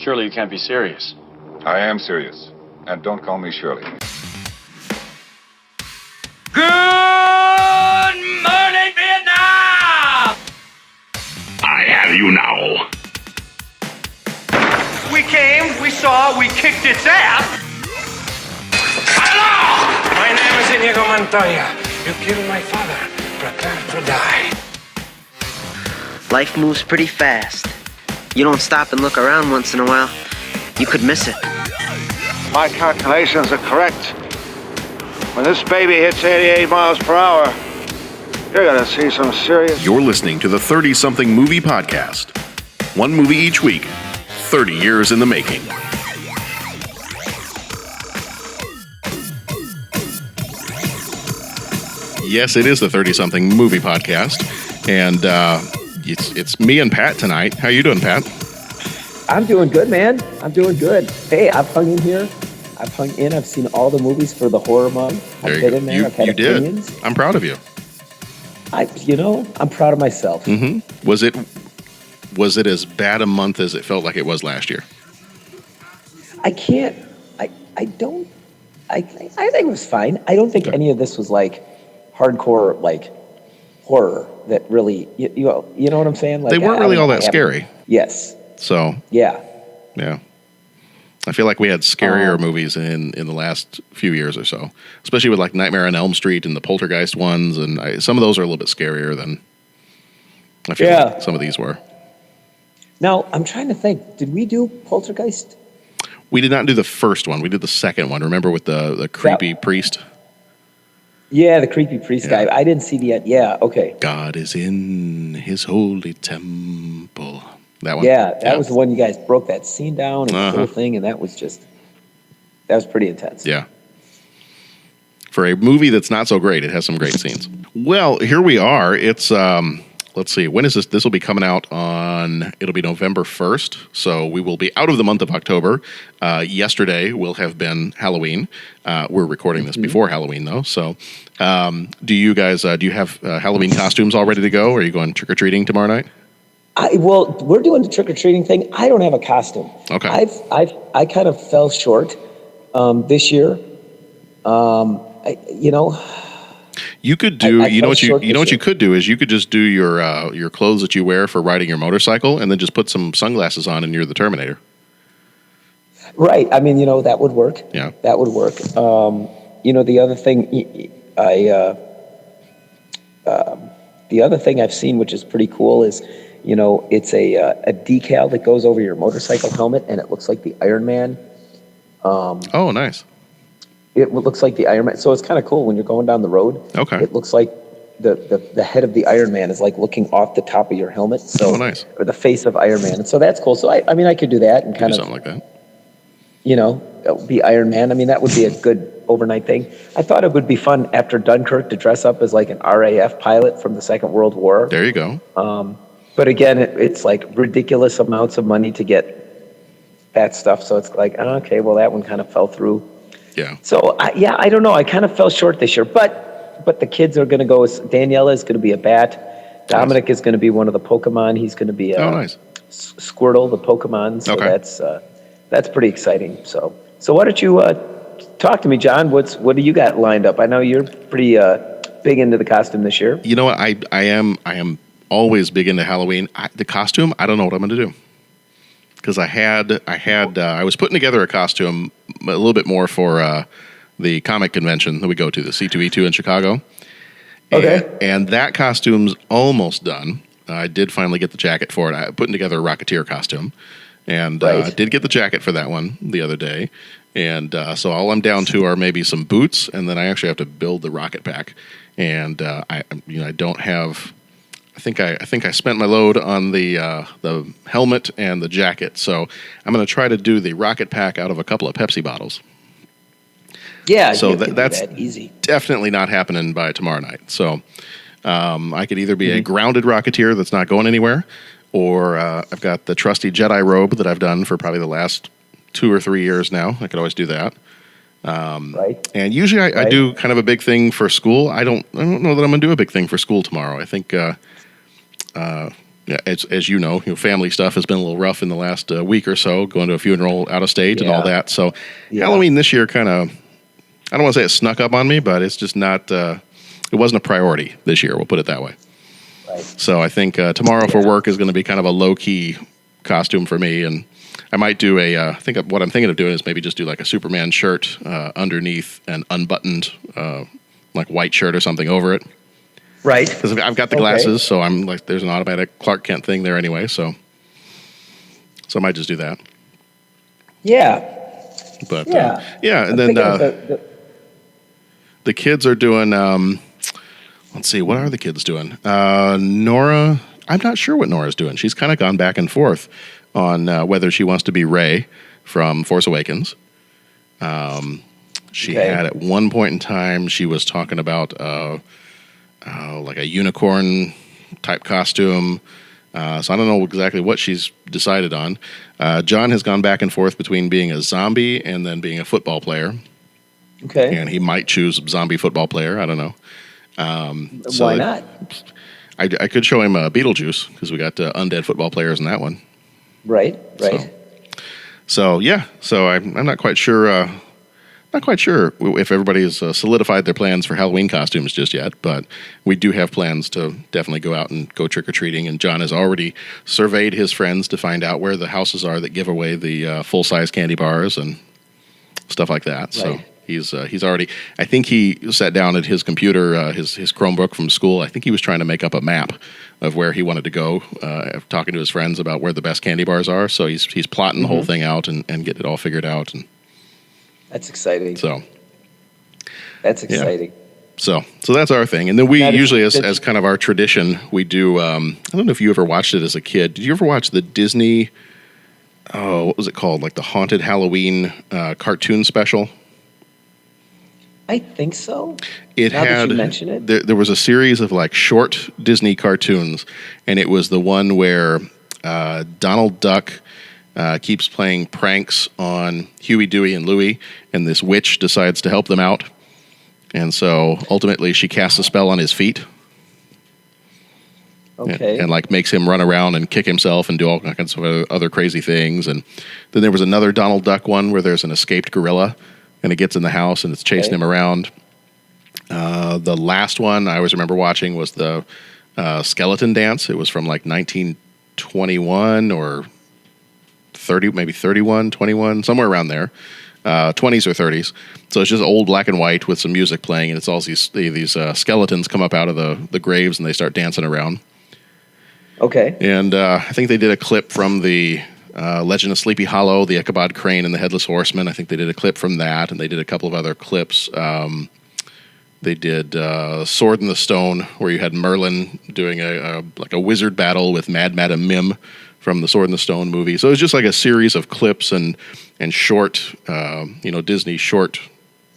Surely you can't be serious. I am serious. And don't call me Shirley. Good morning, Vietnam! I have you now. We came, we saw, we kicked its ass. Hello! My name is Inigo Montoya. You killed my father. Prepare to die. Life moves pretty fast. You don't stop and look around once in a while, you could miss it. My calculations are correct. When this baby hits 88 miles per hour, you're gonna see some serious... You're listening to the 30-something movie podcast. One movie each week, 30 years in the making. Yes, it is the 30-something movie podcast, and it's me and Pat tonight. How you doing, Pat? I'm doing good, man. I'm doing good. Hey, I've hung in here. I've hung in. I've seen all the movies for the horror month. I've been in there. I've had opinions. Did. I'm proud of you. I'm proud of myself. Mm-hmm. Was it as bad a month as it felt like it was last year? I think it was fine. I don't think any of this was like hardcore, like horror that really, you know what I'm saying? Like, they weren't really all that scary. Yes. So. Yeah. I feel like we had scarier movies in the last few years or so, especially with like Nightmare on Elm Street and the Poltergeist ones, and some of those are a little bit scarier than I feel like some of these were. Now, I'm trying to think, did we do Poltergeist? We did not do the first one. We did the second one. Remember with the creepy priest? Yeah, the creepy priest guy. I didn't see the end. Yeah, okay. God is in his holy temple. That one? Yeah, that was the one you guys broke that scene down and the whole thing, and that was pretty intense. Yeah. For a movie that's not so great, it has some great scenes. Well, here we are. It's, let's see, when is this? This will be coming out it'll be November 1st, so we will be out of the month of October. Yesterday will have been Halloween. We're recording this before Halloween, though, so do you guys, do you have Halloween costumes all ready to go? Or are you going trick-or-treating tomorrow night? Well, we're doing the trick-or-treating thing. I don't have a costume. Okay. I kind of fell short this year. You could do. What you could do is you could just do your clothes that you wear for riding your motorcycle, and then just put some sunglasses on, and you're the Terminator. Right. I mean, that would work. Yeah. That would work. The other thing I've seen, which is pretty cool, is it's a decal that goes over your motorcycle helmet, and it looks like the Iron Man. Oh, nice. It looks like the Iron Man. So it's kind of cool when you're going down the road. Okay. It looks like the head of the Iron Man is like looking off the top of your helmet. So, nice. Or the face of Iron Man. And so that's cool. So I could do that and kind of something like that. Be Iron Man. I mean, that would be a good overnight thing. I thought it would be fun after Dunkirk to dress up as like an RAF pilot from the Second World War. There you go. But again, it's like ridiculous amounts of money to get that stuff. So it's like, okay, well, that one kind of fell through. Yeah. So, I don't know. I kind of fell short this year. But the kids are going to go. Daniela is going to be a bat. Dominic is going to be one of the Pokemon. He's going to be nice. Squirtle, the Pokemon. So that's pretty exciting. So why don't you talk to me, John? What do you got lined up? I know you're pretty big into the costume this year. You know what? I am always big into Halloween. The costume, I don't know what I'm going to do. Because I was putting together a costume a little bit more for the comic convention that we go to, the C2E2 in Chicago. Okay. And that costume's almost done. I did finally get the jacket for it. I'm putting together a Rocketeer costume. And I did get the jacket for that one the other day. And so all I'm down to are maybe some boots, and then I actually have to build the rocket pack. And I don't have... I think I spent my load on the helmet and the jacket, so I'm going to try to do the rocket pack out of a couple of Pepsi bottles. Yeah, so that's easy. Definitely not happening by tomorrow night. So I could either be a grounded Rocketeer that's not going anywhere, or I've got the trusty Jedi robe that I've done for probably the last 2 or 3 years now. I could always do that. Right. And usually I do kind of a big thing for school. I don't know that I'm going to do a big thing for school tomorrow. I think yeah, as you know, family stuff has been a little rough in the last week or so, going to a funeral out of state and all that. So Halloween this year kind of, I don't want to say it snuck up on me, but it's just not, it wasn't a priority this year. We'll put it that way. Right. So I think tomorrow for work is going to be kind of a low-key costume for me. And I might do what I'm thinking of doing is maybe just do like a Superman shirt underneath an unbuttoned like white shirt or something over it. Right. Because I've got the glasses, so I'm like, there's an automatic Clark Kent thing there anyway. So I might just do that. Yeah. But and then the kids are doing. Let's see, what are the kids doing? Nora, I'm not sure what Nora's doing. She's kind of gone back and forth on whether she wants to be Rey from Force Awakens. She had at one point in time, she was talking about like a unicorn type costume. So I don't know exactly what she's decided on. John has gone back and forth between being a zombie and then being a football player. Okay. And he might choose zombie football player. I don't know. Why not? I could show him Beetlejuice because we got undead football players in that one. Right. So I'm not quite sure. Not quite sure if everybody's solidified their plans for Halloween costumes just yet, but we do have plans to definitely go out and go trick-or-treating, and John has already surveyed his friends to find out where the houses are that give away the full-size candy bars and stuff like that. Right. So he's already, I think he sat down at his computer, his Chromebook from school. I think he was trying to make up a map of where he wanted to go, talking to his friends about where the best candy bars are. So he's plotting the whole thing out and getting it all figured out. And that's exciting. So that's exciting. Yeah. So that's our thing. And then we usually, as kind of our tradition, we do, I don't know if you ever watched it as a kid. Did you ever watch the Disney, what was it called? Like the Haunted Halloween cartoon special? I think so. Now that you mention it. There was a series of like short Disney cartoons, and it was the one where Donald Duck keeps playing pranks on Huey, Dewey, and Louie, and this witch decides to help them out. And so ultimately she casts a spell on his feet. Okay. And like makes him run around and kick himself and do all kinds of other crazy things. And then there was another Donald Duck one where there's an escaped gorilla and it gets in the house and it's chasing him around. The last one I always remember watching was the skeleton dance. It was from like 1921 or 30, maybe 31, 21, somewhere around there. 20s or 30s. So it's just old black and white with some music playing, and it's all these skeletons come up out of the graves and they start dancing around. Okay. And I think they did a clip from the Legend of Sleepy Hollow, the Ichabod Crane and the Headless Horseman. I think they did a clip from that, and they did a couple of other clips. They did Sword in the Stone, where you had Merlin doing a wizard battle with Mad Madam Mim from the Sword in the Stone movie. So it was just like a series of clips and short, Disney short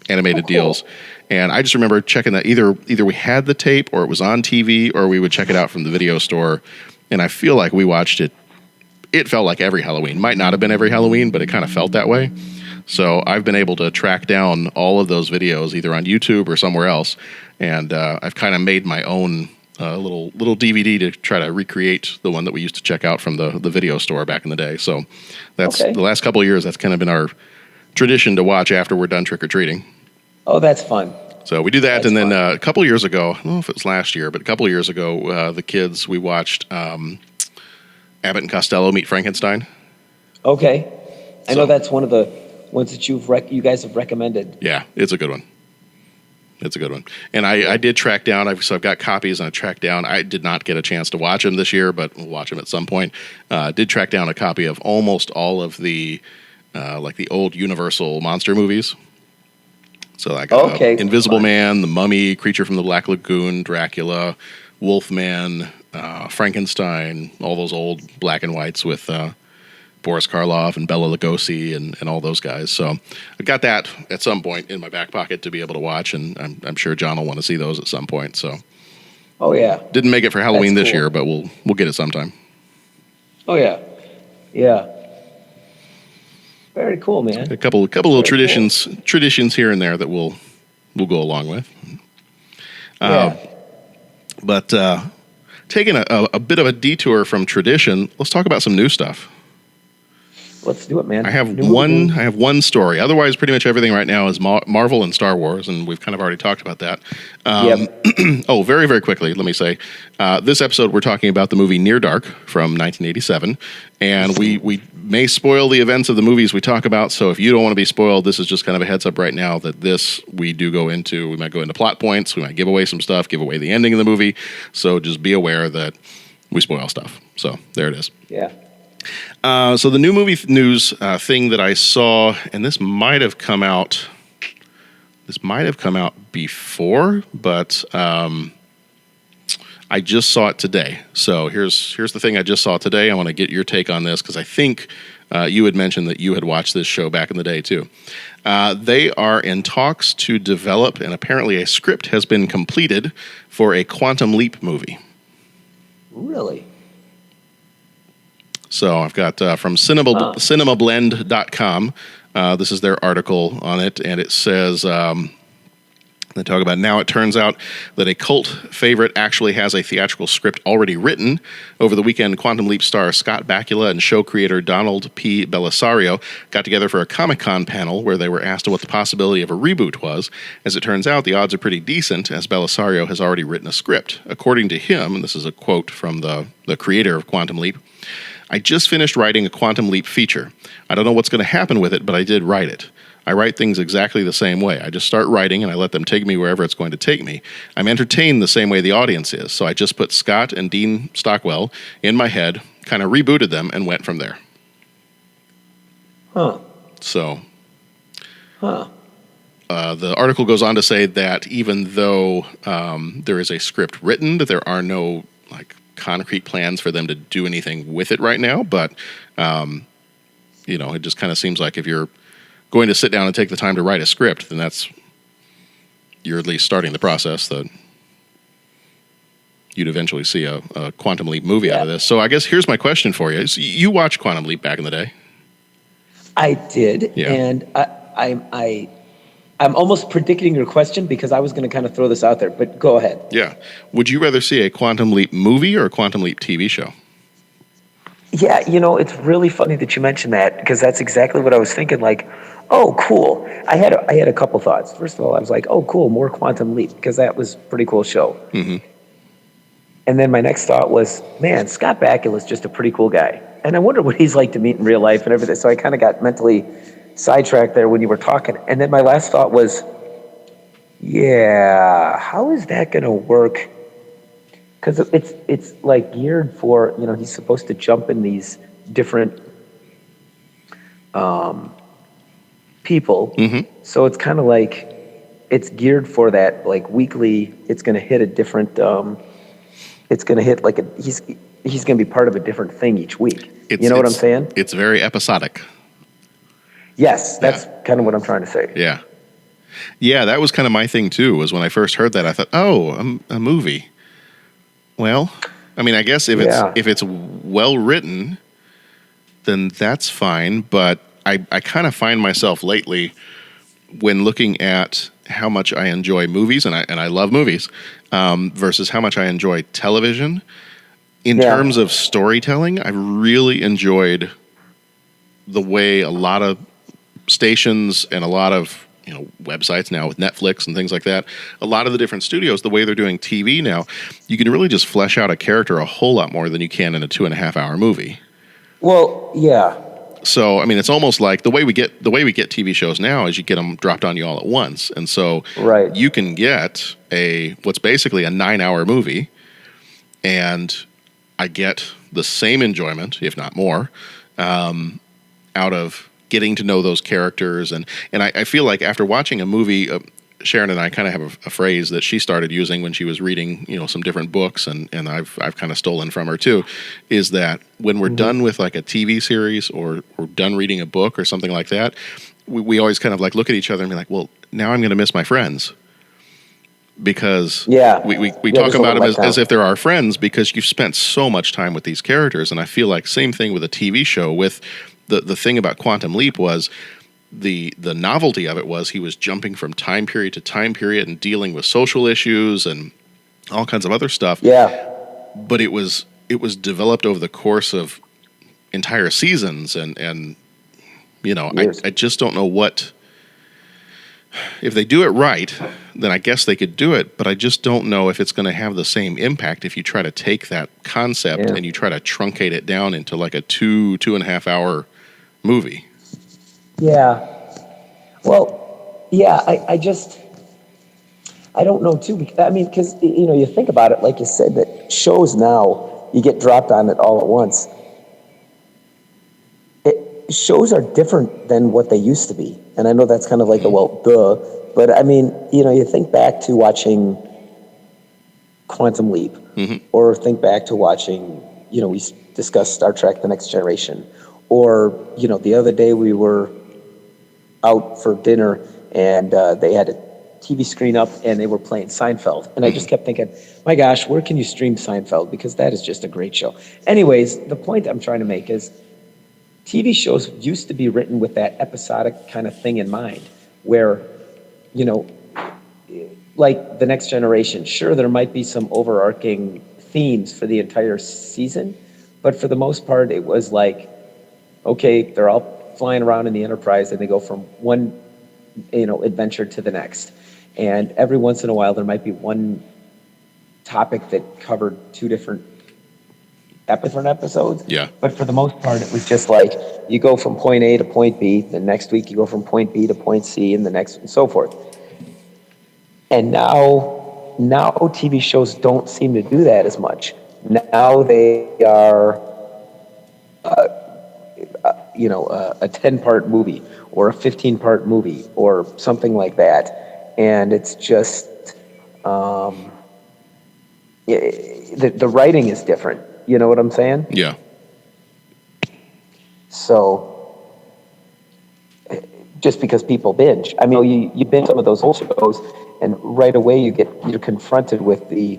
animated deals. And I just remember checking that either we had the tape or it was on TV or we would check it out from the video store. And I feel like we watched it. It felt like every Halloween. Might not have been every Halloween, but it kind of felt that way. So I've been able to track down all of those videos either on YouTube or somewhere else. And I've kind of made my own little DVD to try to recreate the one that we used to check out from the video store back in the day. So that's the last couple of years. That's kind of been our tradition to watch after we're done trick-or-treating. Oh, that's fun. So we do that. And then a couple of years ago, I don't know if it was last year, but a couple of years ago, the kids, we watched Abbott and Costello Meet Frankenstein. Okay. I know that's one of the ones that you guys have recommended. Yeah, it's a good one. It's a good one. And I did track down, so I've got copies and I tracked down, I did not get a chance to watch them this year, but we'll watch them at some point. Did track down a copy of almost all of the, like the old Universal monster movies. So like Invisible Man, The Mummy, Creature from the Black Lagoon, Dracula, Wolfman, Frankenstein, all those old black and whites with Boris Karloff and Bela Lugosi and all those guys. So I got that at some point in my back pocket to be able to watch, and I'm sure John will want to see those at some point. So, oh yeah, didn't make it for Halloween this year, but we'll get it sometime. Oh yeah. Very cool, man. A couple little traditions here and there that we'll go along with. But taking a bit of a detour from tradition, let's talk about some new stuff. Let's do it, man. I have one story. Otherwise, pretty much everything right now is Marvel and Star Wars, and we've kind of already talked about that. Oh, very, very quickly, let me say, this episode we're talking about the movie Near Dark from 1987, and we may spoil the events of the movies we talk about, so if you don't want to be spoiled, this is just kind of a heads up right now that this we do go into. We might go into plot points, we might give away some stuff, give away the ending of the movie, so just be aware that we spoil stuff. So there it is. Yeah. So the new movie news thing that I saw, and this might have come out before, but I just saw it today. So here's the thing I just saw today. I want to get your take on this because I think you had mentioned that you had watched this show back in the day too. They are in talks to develop, and apparently a script has been completed for a Quantum Leap movie. Really? So I've got from cinemablend.com. This is their article on it, and it says, they talk about now it turns out that a cult favorite actually has a theatrical script already written. Over the weekend, Quantum Leap star Scott Bakula and show creator Donald P. Bellisario got together for a Comic-Con panel where they were asked what the possibility of a reboot was. As it turns out, the odds are pretty decent, as Bellisario has already written a script. According to him, and this is a quote from the creator of Quantum Leap, "I just finished writing a Quantum Leap feature. I don't know what's going to happen with it, but I did write it. I write things exactly the same way. I just start writing and I let them take me wherever it's going to take me. I'm entertained the same way the audience is, so I just put Scott and Dean Stockwell in my head, kind of rebooted them, and went from there." Huh. So, Huh. the article goes on to say that even though there is a script written, that there are no concrete plans for them to do anything with it right now, but it just kind of seems like if you're going to sit down and take the time to write a script, then you're at least starting the process that you'd eventually see a Quantum Leap movie out of this. So I guess here's my question for you. So you watched Quantum Leap back in the day? I did, yeah. And I'm almost predicting your question because I was going to kind of throw this out there, but go ahead. Yeah. Would you rather see a Quantum Leap movie or a Quantum Leap TV show? Yeah, it's really funny that you mentioned that because that's exactly what I was thinking. Oh, cool. I had a couple thoughts. First of all, I was like, oh, cool, more Quantum Leap because that was a pretty cool show. Mm-hmm. And then my next thought was, man, Scott Bakula is just a pretty cool guy. And I wonder what he's like to meet in real life and everything. So I kind of got mentally sidetracked there when you were talking. And then my last thought was, yeah, how is that going to work? Because it's geared for, he's supposed to jump in these different people. Mm-hmm. So it's kind of it's geared for that weekly, it's going to hit a different, it's going to hit he's going to be part of a different thing each week. You know what I'm saying? It's very episodic. Yes, that's kind of what I'm trying to say. Yeah. Yeah, that was kind of my thing too, was when I first heard that, I thought, oh, a movie. Well, I mean, I guess if it's well written, then that's fine. But I kind of find myself lately when looking at how much I enjoy movies, and I love movies, versus how much I enjoy television. In terms of storytelling, I really enjoyed the way a lot of stations and a lot of websites now with Netflix and things like that, a lot of the different studios, the way they're doing TV now, you can really just flesh out a character a whole lot more than you can in a 2.5 hour movie. Well, yeah. So, I mean, it's almost like the way we get TV shows now is you get them dropped on you all at once. And so you can get what's basically a 9-hour movie, and I get the same enjoyment, if not more, out of getting to know those characters. And I feel like after watching a movie, Sharon and I kind of have a phrase that she started using when she was reading, some different books, and I've kind of stolen from her too, is that when we're done with a TV series or we're done reading a book or something like that, we always kind of look at each other and be like, well, now I'm going to miss my friends. Because we talk about them as if they're our friends, because you've spent so much time with these characters. And I feel like same thing with a TV show. With the thing about Quantum Leap was the novelty of it was he was jumping from time period to time period and dealing with social issues and all kinds of other stuff. Yeah. but it was developed over the course of entire seasons, and you know, I just don't know what. If they do it right, then I guess they could do it, but I just don't know if it's going to have the same impact if you try to take that concept and you try to truncate it down into like a 2.5 hour movie. Yeah. Well, yeah, I don't know too. I mean, because, you know, you think about it, like you said, that shows now, you get dropped on it all at once. Shows are different than what they used to be. And I know that's kind of like a, well, duh. But I mean, you know, you think back to watching Quantum Leap, or think back to watching, you know, we discussed Star Trek: The Next Generation, or, you know, the other day we were out for dinner and they had a TV screen up and they were playing Seinfeld. And I just kept thinking, my gosh, where can you stream Seinfeld? Because that is just a great show. Anyways, the point I'm trying to make is TV shows used to be written with that episodic kind of thing in mind, where, you know, like The Next Generation, sure, there might be some overarching themes for the entire season, but for the most part, it was like, okay, they're all flying around in the Enterprise and they go from one, you know, adventure to the next. And every once in a while, there might be one topic that covered two different episodes. Yeah. But for the most part, it was just like you go from point A to point B. The next week, you go from point B to point C, and the next, and so forth. And now TV shows don't seem to do that as much. Now they are, you know, a 10-part movie or a 15-part movie or something like that, and it's just the writing is different. You know what I'm saying? Yeah. So, just because people binge, I mean, you binge some of those old shows, and right away you're confronted with the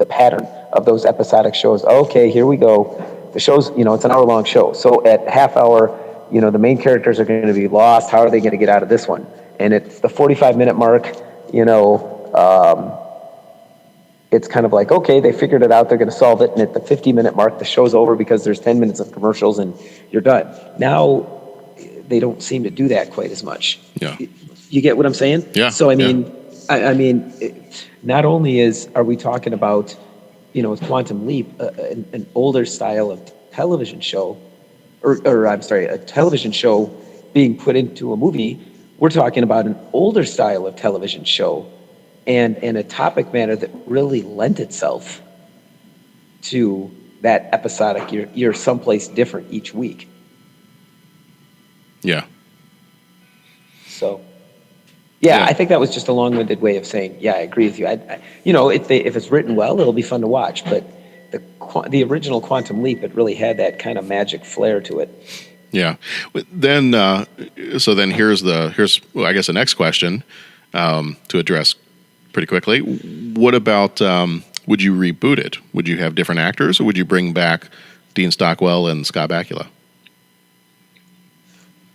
pattern of those episodic shows. Okay, here we go. The show's, you know, it's an hour-long show. So at half hour, you know, the main characters are going to be lost. How are they going to get out of this one? And it's the 45-minute mark, you know. It's kind of like, okay, they figured it out, they're going to solve it, and at the 50-minute mark, the show's over because there's 10 minutes of commercials and you're done. Now, they don't seem to do that quite as much. Yeah. You get what I'm saying? Yeah. So, I mean, I mean, not only are we talking about, you know, with Quantum Leap, an older style of television show, or I'm sorry, a television show being put into a movie, we're talking about an older style of television show and a topic matter that really lent itself to that episodic, you're someplace different each week. Yeah. So, yeah, I think that was just a long-winded way of saying, yeah, I agree with you. You know, if it's written well, it'll be fun to watch, but the original Quantum Leap, it really had that kind of magic flair to it. Yeah. Then, so then here's well, I guess the next question to address pretty quickly. What about, would you reboot it? Would you have different actors, or would you bring back Dean Stockwell and Scott Bakula?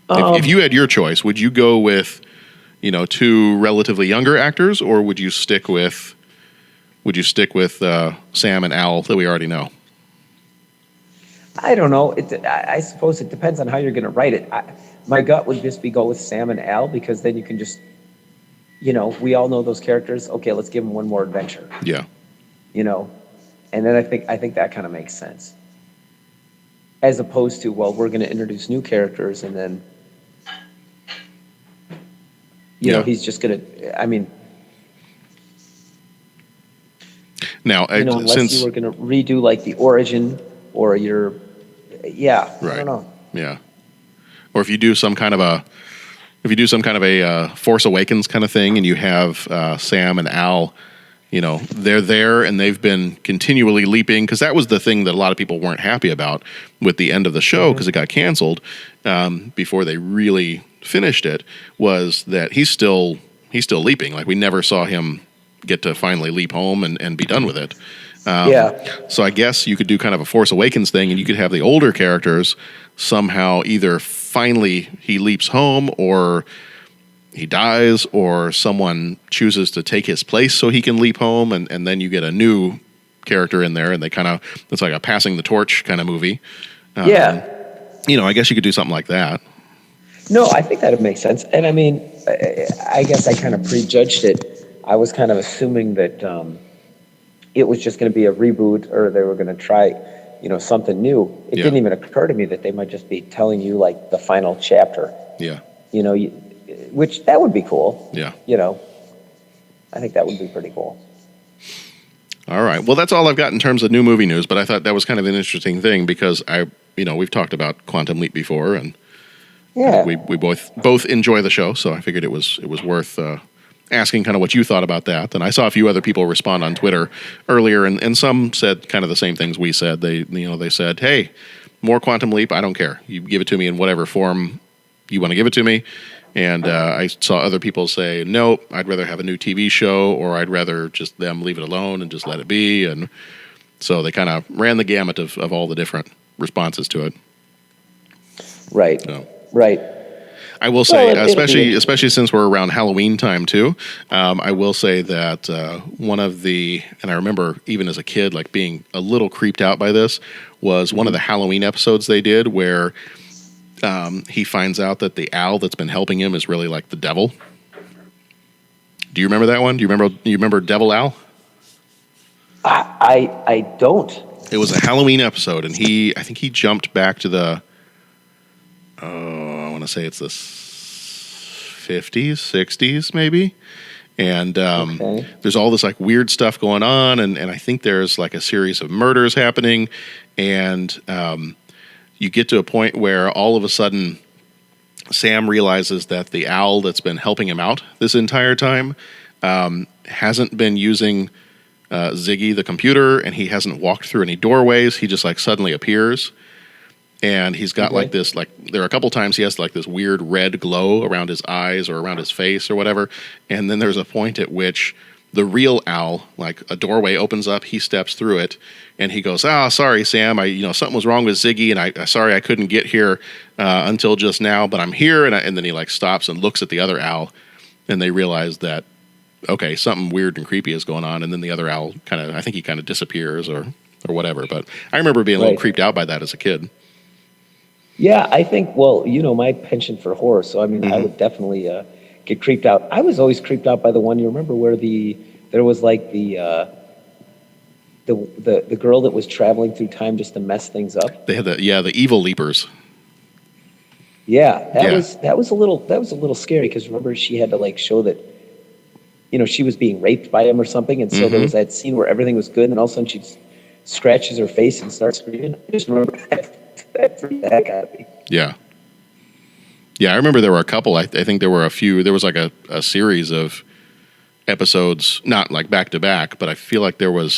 If you had your choice, would you go with, you know, two relatively younger actors, or would you stick with Sam and Al that we already know? I don't know. I suppose it depends on how you're going to write it. My gut would just be go with Sam and Al, because then you can just, you know, we all know those characters. Okay, let's give them one more adventure. Yeah. You know, and then I think that kind of makes sense. As opposed to, well, we're going to introduce new characters, and then, you know, he's just going to, I mean, now, you know, unless you were going to redo like the origin or your, right. I don't know. Yeah. Or if you do some kind of a Force Awakens kind of thing, and you have Sam and Al, you know, they're there and they've been continually leaping, because that was the thing that a lot of people weren't happy about with the end of the show, because it got canceled before they really finished it, was that he's still leaping. Like, we never saw him get to finally leap home and be done with it. So I guess you could do kind of a Force Awakens thing, and you could have the older characters somehow either finally he leaps home, or he dies, or someone chooses to take his place so he can leap home, and then you get a new character in there, and they kind of, it's like a passing the torch kind of movie. Yeah. I guess you could do something like that. No, I think that would make sense. And I mean, I guess I kind of prejudged it. I was kind of assuming that it was just going to be a reboot, or they were going to try, something new. It didn't even occur to me that they might just be telling you like the final chapter. Yeah. Which that would be cool. Yeah. I think that would be pretty cool. All right. Well, that's all I've got in terms of new movie news, but I thought that was kind of an interesting thing because we've talked about Quantum Leap before, and we both enjoy the show, so I figured it was worth asking kind of what you thought about that. And I saw a few other people respond on Twitter earlier, and some said kind of the same things we said. They said, "Hey, more Quantum Leap. I don't care. You give it to me in whatever form you want to give it to me." And I saw other people say, "Nope, I'd rather have a new TV show, or I'd rather just them leave it alone and just let it be." And so they kind of ran the gamut of all the different responses to it. Right. So. Right. I will say, especially since we're around Halloween time too, I will say that one of the, and I remember even as a kid, like being a little creeped out by this, was one of the Halloween episodes they did where he finds out that the owl that's been helping him is really like the devil. Do you remember that one? Do you remember Devil Owl? I don't. It was a Halloween episode, and I think he jumped back to the, I want to say it's the 50s, 60s maybe. And there's all this like weird stuff going on, and I think there's like a series of murders happening, and you get to a point where all of a sudden Sam realizes that the owl that's been helping him out this entire time hasn't been using Ziggy the computer, and he hasn't walked through any doorways. He just like suddenly appears, and he's got like this, like there are a couple times he has like this weird red glow around his eyes or around his face or whatever, and then there's a point at which the real owl, like a doorway opens up, he steps through it, and he goes, sorry, Sam, something was wrong with Ziggy, and sorry I couldn't get here until just now, but I'm here, and then he like stops and looks at the other owl, and they realize that, okay, something weird and creepy is going on, and then the other owl I think he kind of disappears or whatever, but I remember being a little creeped out by that as a kid. Yeah, I think, my penchant for horror, so I mean, I would definitely get creeped out. I was always creeped out by the one, you remember, where there was like the girl that was traveling through time just to mess things up. They had the evil leapers. Yeah, that was a little scary, because remember she had to like show that, she was being raped by him or something, and so there was that scene where everything was good, and then all of a sudden she scratches her face and starts screaming. I just remember that freaked the heck out of me. Yeah. Yeah, I remember there were a couple. I think there were a few. There was like a series of episodes, not like back to back, but I feel like there were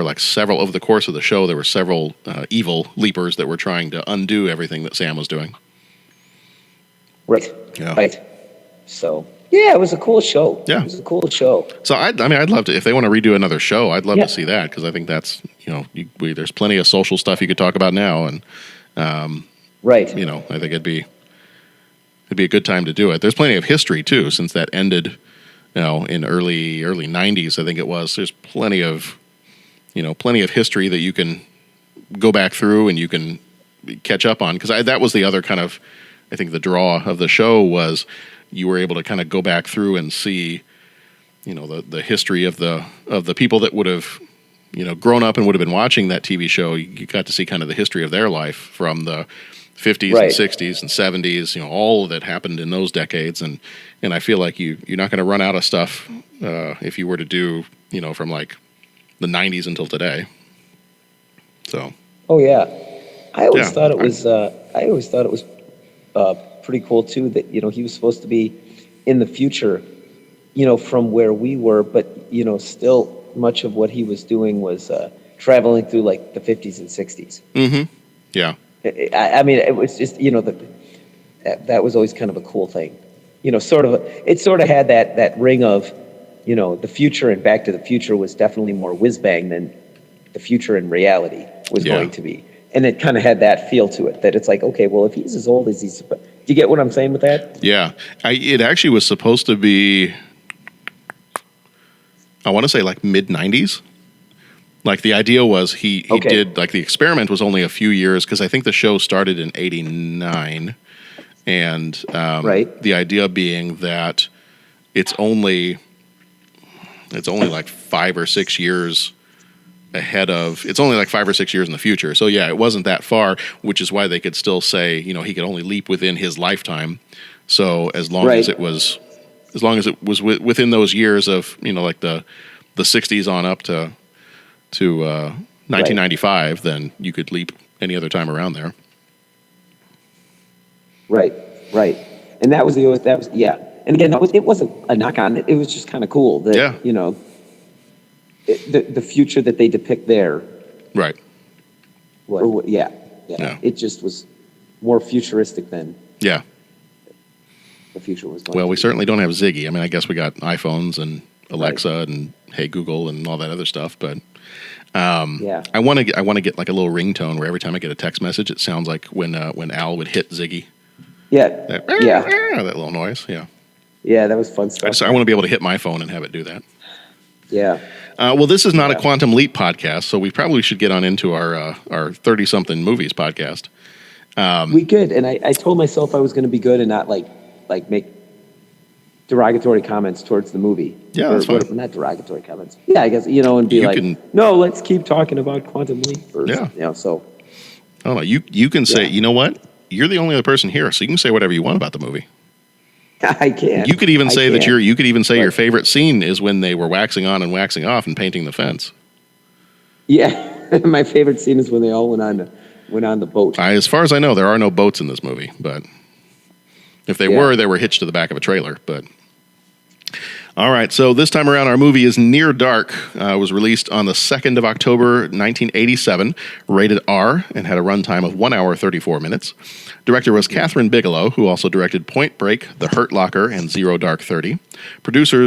like several over the course of the show. There were several evil leapers that were trying to undo everything that Sam was doing. Right. Yeah. Right. So yeah, it was a cool show. Yeah, it was a cool show. So I'd love to, if they want to redo another show, I'd love to see that, because I think that's there's plenty of social stuff you could talk about now, and right. I think it'd be a good time to do it. There's plenty of history too, since that ended, in early 90s, I think it was. There's plenty of history that you can go back through and you can catch up on, because that was the other kind of, I think the draw of the show was you were able to kind of go back through and see, the history of the people that would have, grown up and would have been watching that TV show. You got to see kind of the history of their life from the 50s and 60s and 70s, all of it happened in those decades. And I feel like you're not going to run out of stuff if you were to do, from like the 90s until today. So. Oh yeah. I always thought it was pretty cool too that, he was supposed to be in the future, from where we were, but, still much of what he was doing was traveling through like the 50s and 60s. Mm-hmm. Yeah. I mean, it was just, that was always kind of a cool thing. It sort of had that ring of, the future, and Back to the Future was definitely more whiz-bang than the future in reality was going to be. And it kind of had that feel to it, that it's like, okay, well, if he's as old as he's... Do you get what I'm saying with that? Yeah. It actually was supposed to be, I want to say like mid-90s. Like the idea was he Okay. did, like the experiment was only a few years, because I think the show started in 89. And Right. the idea being that it's only like 5 or 6 years ahead of, it's only like 5 or 6 years in the future. So yeah, it wasn't that far, which is why they could still say, you know, he could only leap within his lifetime. So as long Right. as it was within those years of, you know, like the 60s on up to 1995, then you could leap any other time around there. Right. And that was yeah. And again, it wasn't a knock on it. It was just kind of cool that, Yeah. you know, the future that they depict there. Right. Yeah. Yeah. It just was more futuristic than Yeah. the future was going Well, to we be. certainly don't have Ziggy. I mean, I guess we got iPhones and Alexa and Hey Google and all that other stuff, but Yeah. I want to get like a little ringtone where every time I get a text message, it sounds like when Al would hit Ziggy. Yeah. That, Yeah. that little noise. Yeah. Yeah, that was fun stuff. I want to be able to hit my phone and have it do that. Yeah. Well, this is not a Yeah. Quantum Leap podcast, so we probably should get on into our 30-something movies podcast. We could, and I told myself I was going to be good and not like make derogatory comments towards the movie. Yeah, that's fine. Not derogatory comments. Yeah, I guess, you know, and be You like, can- no, let's keep talking about Quantum Leap first. Yeah. You know, so I don't know. You can say, Yeah. you know what? You're the only other person here, so you can say whatever you want about the movie. I can't. You could even say that can't. you could even say your But- favorite scene is when they were waxing on and waxing off and painting the fence. Yeah, my favorite scene is when they all went on the boat. As far as I know, there are no boats in this movie, but if they Yeah. were, they were hitched to the back of a trailer. But all right, so this time around, our movie is Near Dark. It was released on the 2nd of October, 1987, rated R, and had a runtime of 1 hour 34 minutes. Director was Kathryn Bigelow, who also directed Point Break, The Hurt Locker, and Zero Dark 30. Producer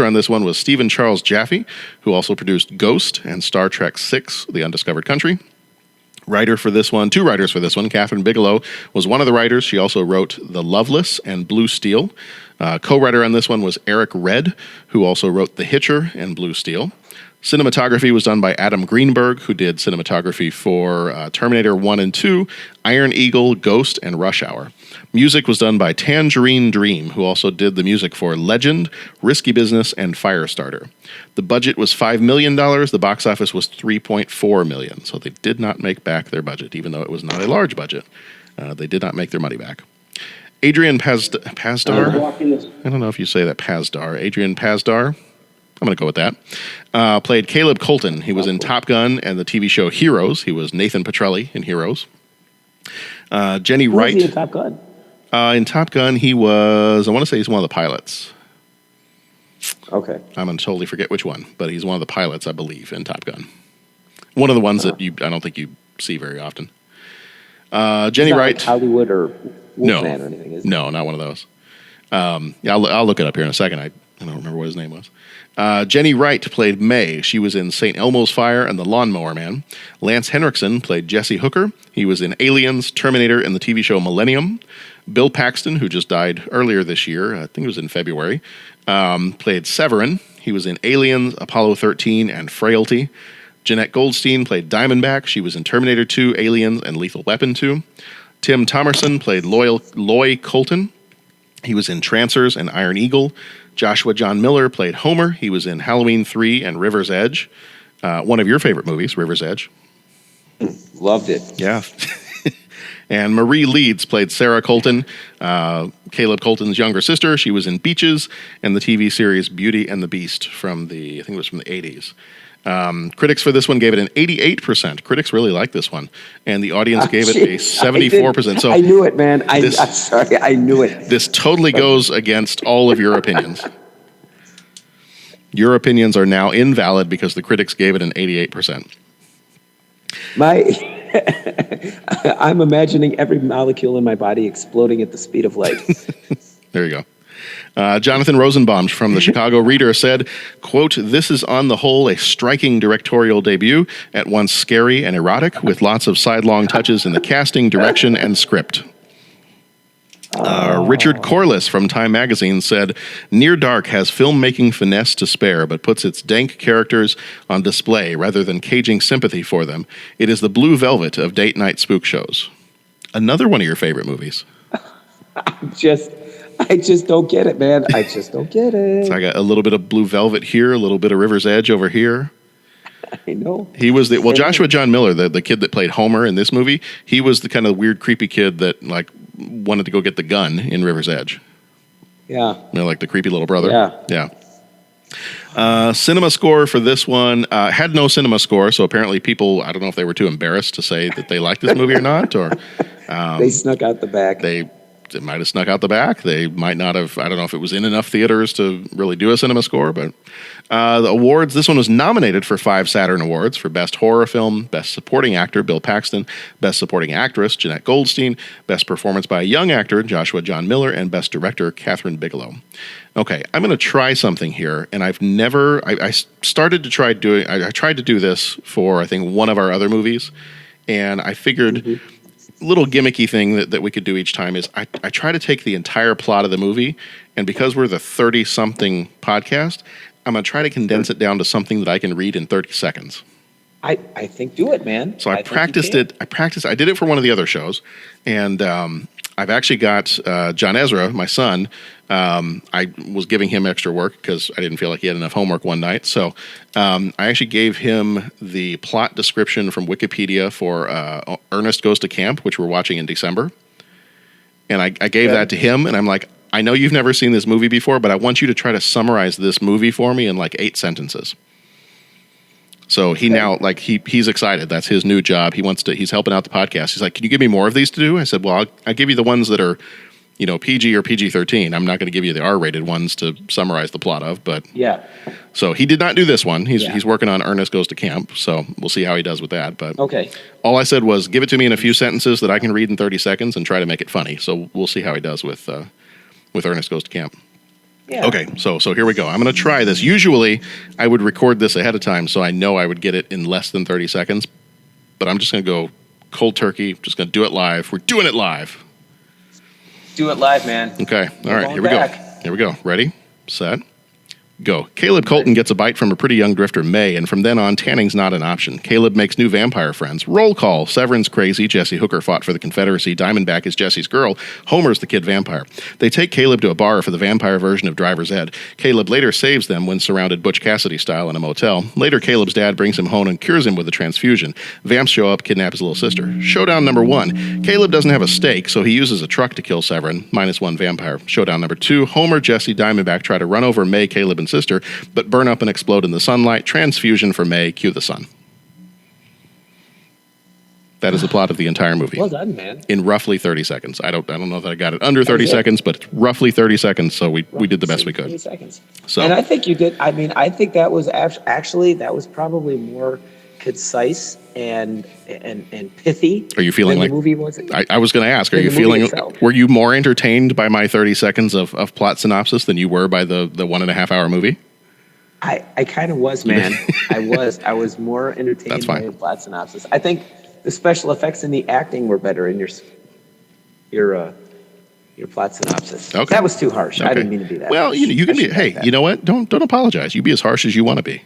on this one was Stephen Charles Jaffe, who also produced Ghost and Star Trek VI: The Undiscovered Country. Two writers for this one. Kathryn Bigelow was one of the writers. She also wrote The Loveless and Blue Steel. Co-writer on this one was Eric Red, who also wrote The Hitcher and Blue Steel. Cinematography was done by Adam Greenberg, who did cinematography for Terminator 1 and 2, Iron Eagle, Ghost, and Rush Hour. Music was done by Tangerine Dream, who also did the music for Legend, Risky Business, and Firestarter. The budget was $5 million. The box office was $3.4 million. So they did not make back their budget, even though it was not a large budget. They did not make their money back. Adrian Pazdar. I don't know if you say that, Pazdar. Adrian Pazdar. I'm going to go with that. Played Caleb Colton. He was in Top Gun and the TV show Heroes. He was Nathan Petrelli in Heroes. Jenny Who Wright. was he in Top Gun? In Top Gun, he was, I want to say he's one of the pilots. Okay. I'm going to totally forget which one, but he's one of the pilots, I believe, in Top Gun. One of the ones that I don't think you see very often. Jenny Not Wright. like Hollywood or No. Wolfman or anything, is it? No, not one of those. Yeah, I'll look it up here in a second. I don't remember what his name was. Jenny Wright played May. She was in St. Elmo's Fire and The Lawnmower Man. Lance Henriksen played Jesse Hooker. He was in Aliens, Terminator, and the TV show Millennium. Bill Paxton, who just died earlier this year, I think it was in February, played Severin. He was in Aliens, Apollo 13, and Frailty. Jeanette Goldstein played Diamondback. She was in Terminator 2, Aliens, and Lethal Weapon 2. Tim Thomerson played Loy Colton. He was in Trancers and Iron Eagle. Joshua John Miller played Homer. He was in Halloween 3 and River's Edge. One of your favorite movies, River's Edge. Loved it. Yeah. And Marie Leeds played Sarah Colton, Caleb Colton's younger sister. She was in Beaches and the TV series Beauty and the Beast from I think it was from the 80s. Critics for this one gave it an 88%. Critics really liked this one. And the audience gave it a 74%. So I knew it, man. I'm sorry. I knew it. this totally goes against all of your opinions. Your opinions are now invalid because the critics gave it an 88%. I'm imagining every molecule in my body exploding at the speed of light. There you go. Jonathan Rosenbaum from the Chicago Reader said, quote, "This is on the whole a striking directorial debut, at once scary and erotic, with lots of sidelong touches in the casting, direction, and script." Richard Corliss from Time Magazine said, Near Dark has filmmaking finesse to spare, but puts its dank characters on display rather than caging sympathy for them. It is the blue velvet of date night spook shows. Another one of your favorite movies. I just don't get it, man. I just don't get it. So I got a little bit of Blue Velvet here, a little bit of River's Edge over here. I know. He was Joshua John Miller, the kid that played Homer in this movie. He was the kind of weird, creepy kid that like wanted to go get the gun in River's Edge. Yeah. You know, like the creepy little brother. Yeah. Cinema score for this one had no cinema score, so apparently people, I don't know if they were too embarrassed to say that they liked this movie or not, or they snuck out the back. They might have snuck out the back. They might not have. I don't know if it was in enough theaters to really do a cinema score, but the awards, this one was nominated for 5 Saturn Awards for Best Horror Film, Best Supporting Actor, Bill Paxton, Best Supporting Actress, Jeanette Goldstein, Best Performance by a Young Actor, Joshua John Miller, and Best Director, Kathryn Bigelow. Okay, I'm going to try something here, and I've never, I started to try doing, I tried to do this for, I think, one of our other movies, and I figured, little gimmicky thing that we could do each time is I try to take the entire plot of the movie, and because we're the 30-something podcast, I'm going to try to condense it down to something that I can read in 30 seconds. I think do it, man. So I practiced it. I did it for one of the other shows, and I've actually got John Ezra, my son. I was giving him extra work because I didn't feel like he had enough homework one night. So I actually gave him the plot description from Wikipedia for Ernest Goes to Camp, which we're watching in December. And I gave that to him, and I'm like, I know you've never seen this movie before, but I want you to try to summarize this movie for me in like 8 sentences. So he now, like, he's excited. That's his new job. He's helping out the podcast. He's like, can you give me more of these to do? I said, well, I'll give you the ones that are, PG or PG-13. I'm not going to give you the R-rated ones to summarize the plot of, but. Yeah. So he did not do this one. He's working on Ernest Goes to Camp, so we'll see how he does with that. But okay. All I said was, give it to me in a few sentences that I can read in 30 seconds and try to make it funny. So we'll see how he does with Ernest Goes to Camp. Yeah. Okay, so here we go. I'm going to try this. Usually, I would record this ahead of time, so I know I would get it in less than 30 seconds. But I'm just going to go cold turkey. Just going to do it live. We're doing it live. Do it live, man. Okay, all right, here we go. Here we go. Ready, set, go. Caleb Colton gets a bite from a pretty young drifter, May, and from then on, tanning's not an option. Caleb makes new vampire friends. Roll call. Severin's crazy. Jesse Hooker fought for the Confederacy. Diamondback is Jesse's girl. Homer's the kid vampire. They take Caleb to a bar for the vampire version of Driver's Ed. Caleb later saves them when surrounded Butch Cassidy style in a motel. Later, Caleb's dad brings him home and cures him with a transfusion. Vamps show up, kidnap his little sister. Showdown number 1. Caleb doesn't have a stake, so he uses a truck to kill Severin. -1 vampire. Showdown number 2. Homer, Jesse, Diamondback try to run over May, Caleb, and sister, but burn up and explode in the sunlight. Transfusion for May. Cue the sun. That is the plot of the entire movie. Well done, man. In roughly 30 seconds. I don't know that I got it under 30 seconds, but it's roughly 30 seconds, so we did the best we could. 30 seconds. So, and I think you did. I mean, I think that was actually probably more concise and pithy. Are you feeling like the movie was? I was going to ask, are you feeling, were you more entertained by my 30 seconds of plot synopsis than you were by the 1.5 hour movie? I kind of was, man. I was more entertained by the plot synopsis. I think the special effects and the acting were better in your plot synopsis. Okay. That was too harsh. Okay. I didn't mean to be that. Well, you can be. Hey, you know what? Don't apologize. You be as harsh as you want to be.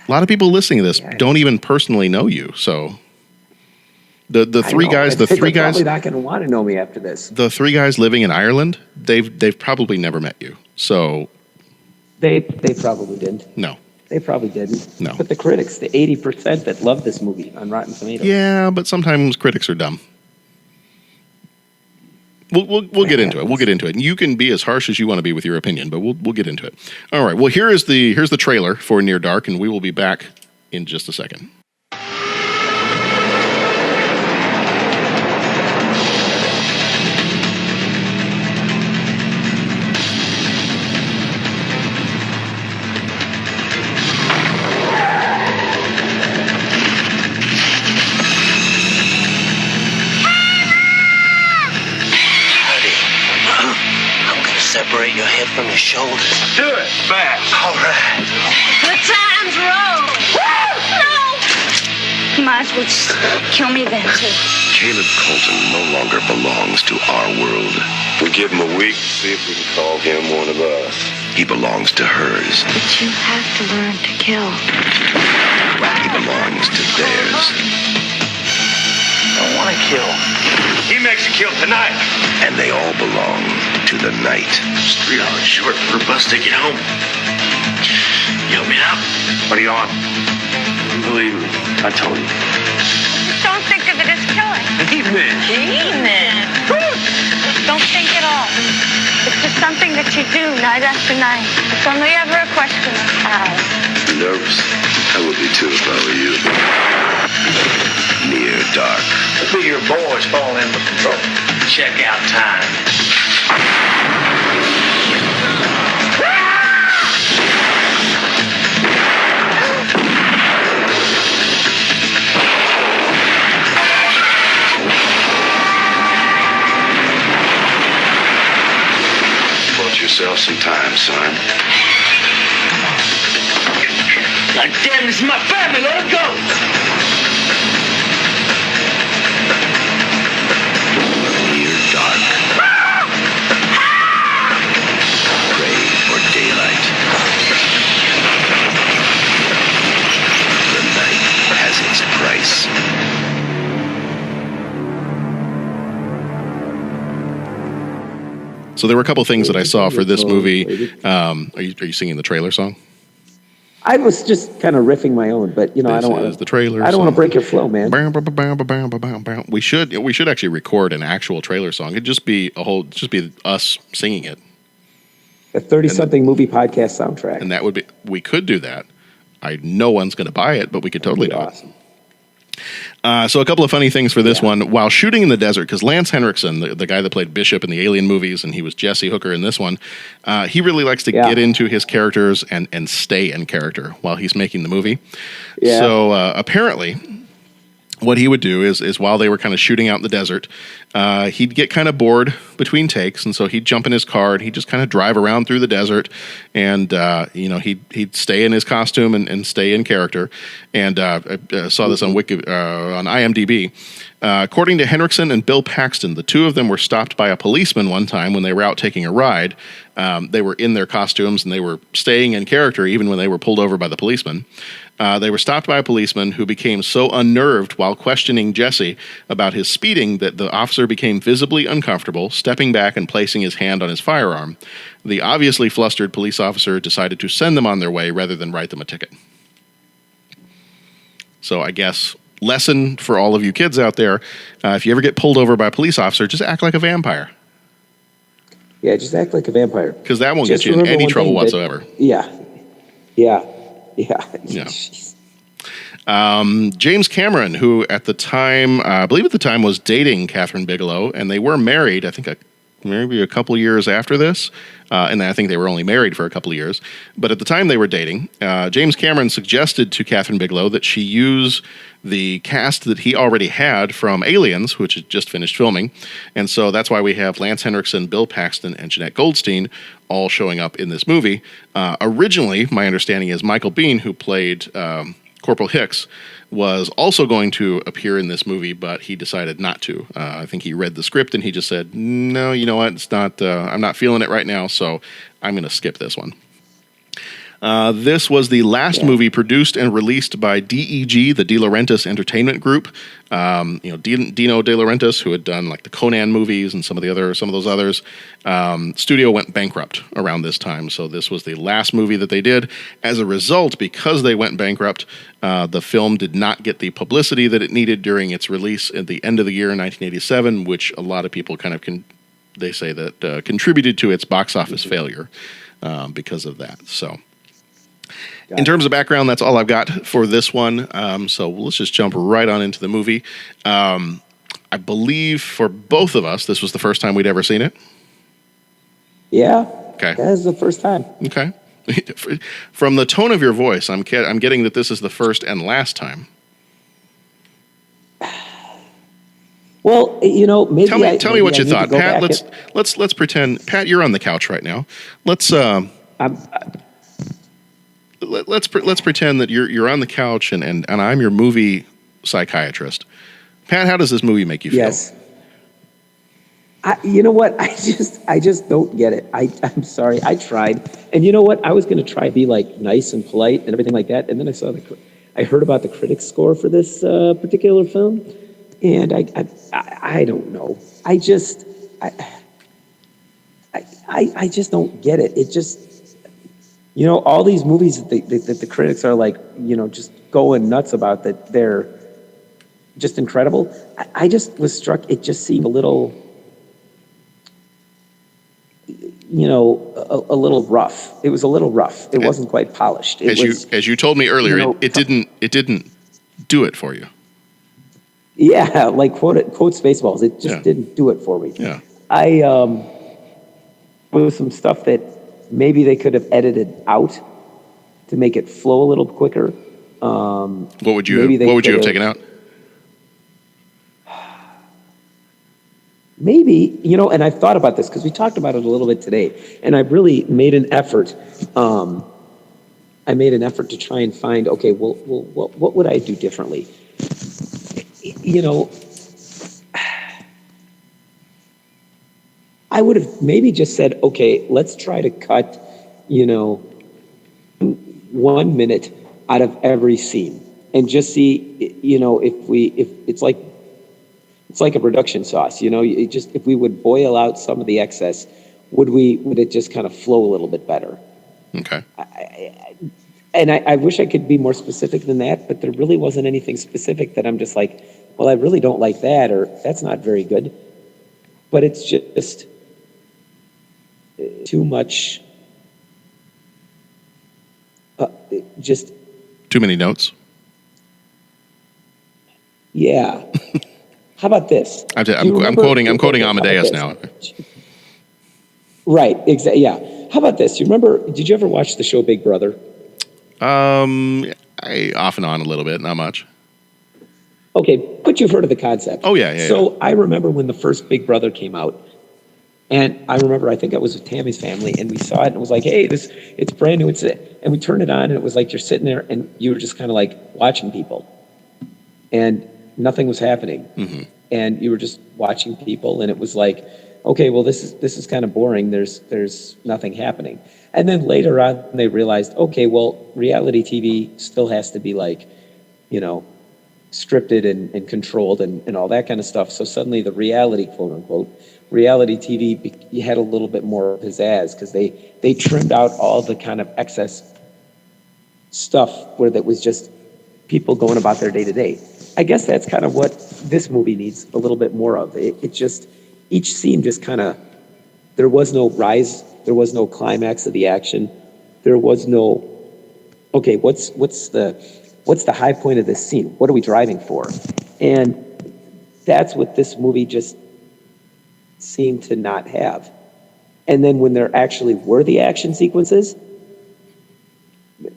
A lot of people listening to this don't even personally know you, so the three guys probably not going to want to know me after this. The 3 guys living in Ireland, they've probably never met you, so they probably didn't. No, they probably didn't. No, but the critics, the 80% that love this movie on Rotten Tomatoes. Yeah, but sometimes critics are dumb. We'll get into it. We'll get into it. And you can be as harsh as you want to be with your opinion, but we'll get into it. All right. Well, here's the trailer for Near Dark, and we will be back in just a second. Separate your head from your shoulders. Do it fast. All right. Good times roll. No! You might as well just kill me then, too. Caleb Colton no longer belongs to our world. We give him a week, see if we can call him one of us. He belongs to hers. But you have to learn to kill. He belongs to theirs. I want to kill. He makes you kill tonight. And they all belong to the night. It's $3 short for a bus ticket home. You help me out? What are you on? Believe me, I told you. Just don't think of it as killing. Evening. Evening. Don't think at all. It's just something that you do night after night. It's only ever a question of how. Nervous? I would be too if I were you. Near dark. Be your boys falling in with control. Check out time. Yourself some time, son. God damn, this is my family. Let it go. Near dark. Pray for daylight. The night has its price. So there were a couple things that I saw for this movie. Are you singing the trailer song? I was just kind of riffing my own, but you know, I don't want to. The trailer. I don't want to break your flow, man. We should actually record an actual trailer song. It'd just be us singing it. A 30-something movie podcast soundtrack. And that would be. We could do that. No one's going to buy it, but we could totally do it. So a couple of funny things for this one. While shooting in the desert, because Lance Henriksen, the guy that played Bishop in the Alien movies, and he was Jesse Hooker in this one, he really likes to get into his characters and stay in character while he's making the movie. Yeah. So apparently what he would do is while they were kind of shooting out in the desert, he'd get kind of bored between takes, and so he'd jump in his car and he'd just kind of drive around through the desert, and he'd stay in his costume and stay in character. And I saw this on on IMDb. According to Henriksen and Bill Paxton, the two of them were stopped by a policeman one time when they were out taking a ride. They were in their costumes and they were staying in character even when they were pulled over by the policeman. They were stopped by a policeman who became so unnerved while questioning Jesse about his speeding that the officer became visibly uncomfortable, stepping back and placing his hand on his firearm. The obviously flustered police officer decided to send them on their way rather than write them a ticket. So I guess lesson for all of you kids out there, if you ever get pulled over by a police officer, just act like a vampire. Yeah, just act like a vampire. Because that won't get you in any trouble whatsoever. Yeah. James Cameron, who at the time, I believe at the time, was dating Kathryn Bigelow, and they were married, I think, maybe a couple years after this, and I think they were only married for a couple of years. But at the time they were dating, James Cameron suggested to Kathryn Bigelow that she use the cast that he already had from Aliens, which had just finished filming, and so that's why we have Lance Henriksen, Bill Paxton, and Jeanette Goldstein all showing up in this movie. Originally, my understanding is Michael Biehn, who played Corporal Hicks, was also going to appear in this movie, but he decided not to. I think he read the script and he just said, no, you know what, it's not. I'm not feeling it right now, so I'm going to skip this one. This was the last movie produced and released by DEG, the De Laurentiis Entertainment Group. Dino De Laurentiis, who had done like the Conan movies and some of those others. Studio went bankrupt around this time, so this was the last movie that they did. As a result, because they went bankrupt, the film did not get the publicity that it needed during its release at the end of the year in 1987, which a lot of people kind of they say that contributed to its box office failure because of that. So. In terms of background, that's all I've got for this one. So let's just jump right on into the movie. I believe for both of us, this was the first time we'd ever seen it. Yeah. Okay. That is the first time. Okay. From the tone of your voice, I'm getting that this is the first and last time. Well, maybe tell me what you thought, Pat. Let's pretend, Pat, you're on the couch right now. Let's pretend that you're on the couch and I'm your movie psychiatrist. Pat, how does this movie make you feel? Yes. You know what? I just don't get it. I'm sorry. I tried, and you know what? I was going to try to be like nice and polite and everything like that, and then I heard about the critics' score for this particular film, and I don't know. I just don't get it. It just, all these movies that the critics are like, just going nuts about, that they're just incredible. I just was struck. It just seemed a little, a little rough. It was a little rough. It wasn't quite polished. As you told me earlier, it didn't do it for you. Yeah, like quote Spaceballs. It just didn't do it for me. Yeah. There was some stuff that maybe they could have edited out to make it flow a little quicker. What would you have taken out? Maybe, and I've thought about this because we talked about it a little bit today, and I really made an effort. I made an effort to try and find, okay, well, what would I do differently? I would have maybe just said, okay, let's try to cut, 1 minute out of every scene and just see, if it's like a reduction sauce, if we would boil out some of the excess, would it just kind of flow a little bit better? Okay. I wish I could be more specific than that, but there really wasn't anything specific that I'm just like, well, I really don't like that, or that's not very good. But it's just too much, just too many notes. Yeah. How about this? I'm quoting Amadeus now. Right. Exactly. Yeah. How about this? Did you ever watch the show Big Brother? I off and on a little bit, not much. Okay, but you've heard of the concept. Oh yeah. So I remember when the first Big Brother came out, and I think I was with Tammy's family, and we saw it, and it was like, hey, it's brand new, and we turned it on, and it was like you're sitting there, and you were just kind of like watching people, and nothing was happening, and you were just watching people, and it was like, okay, well, this is kind of boring. There's nothing happening. And then later on, they realized, okay, well, reality TV still has to be like, scripted and controlled and all that kind of stuff. So suddenly the reality, quote unquote, reality TV, you had a little bit more pizzazz because they trimmed out all the kind of excess stuff where that was just people going about their day to day. I guess that's kind of what this movie needs a little bit more of. It just, each scene just kind of, there was no rise, there was no climax of the action, there was no, okay, what's the high point of this scene? What are we driving for? And that's what this movie just seemed to not have. And then when there actually were the action sequences,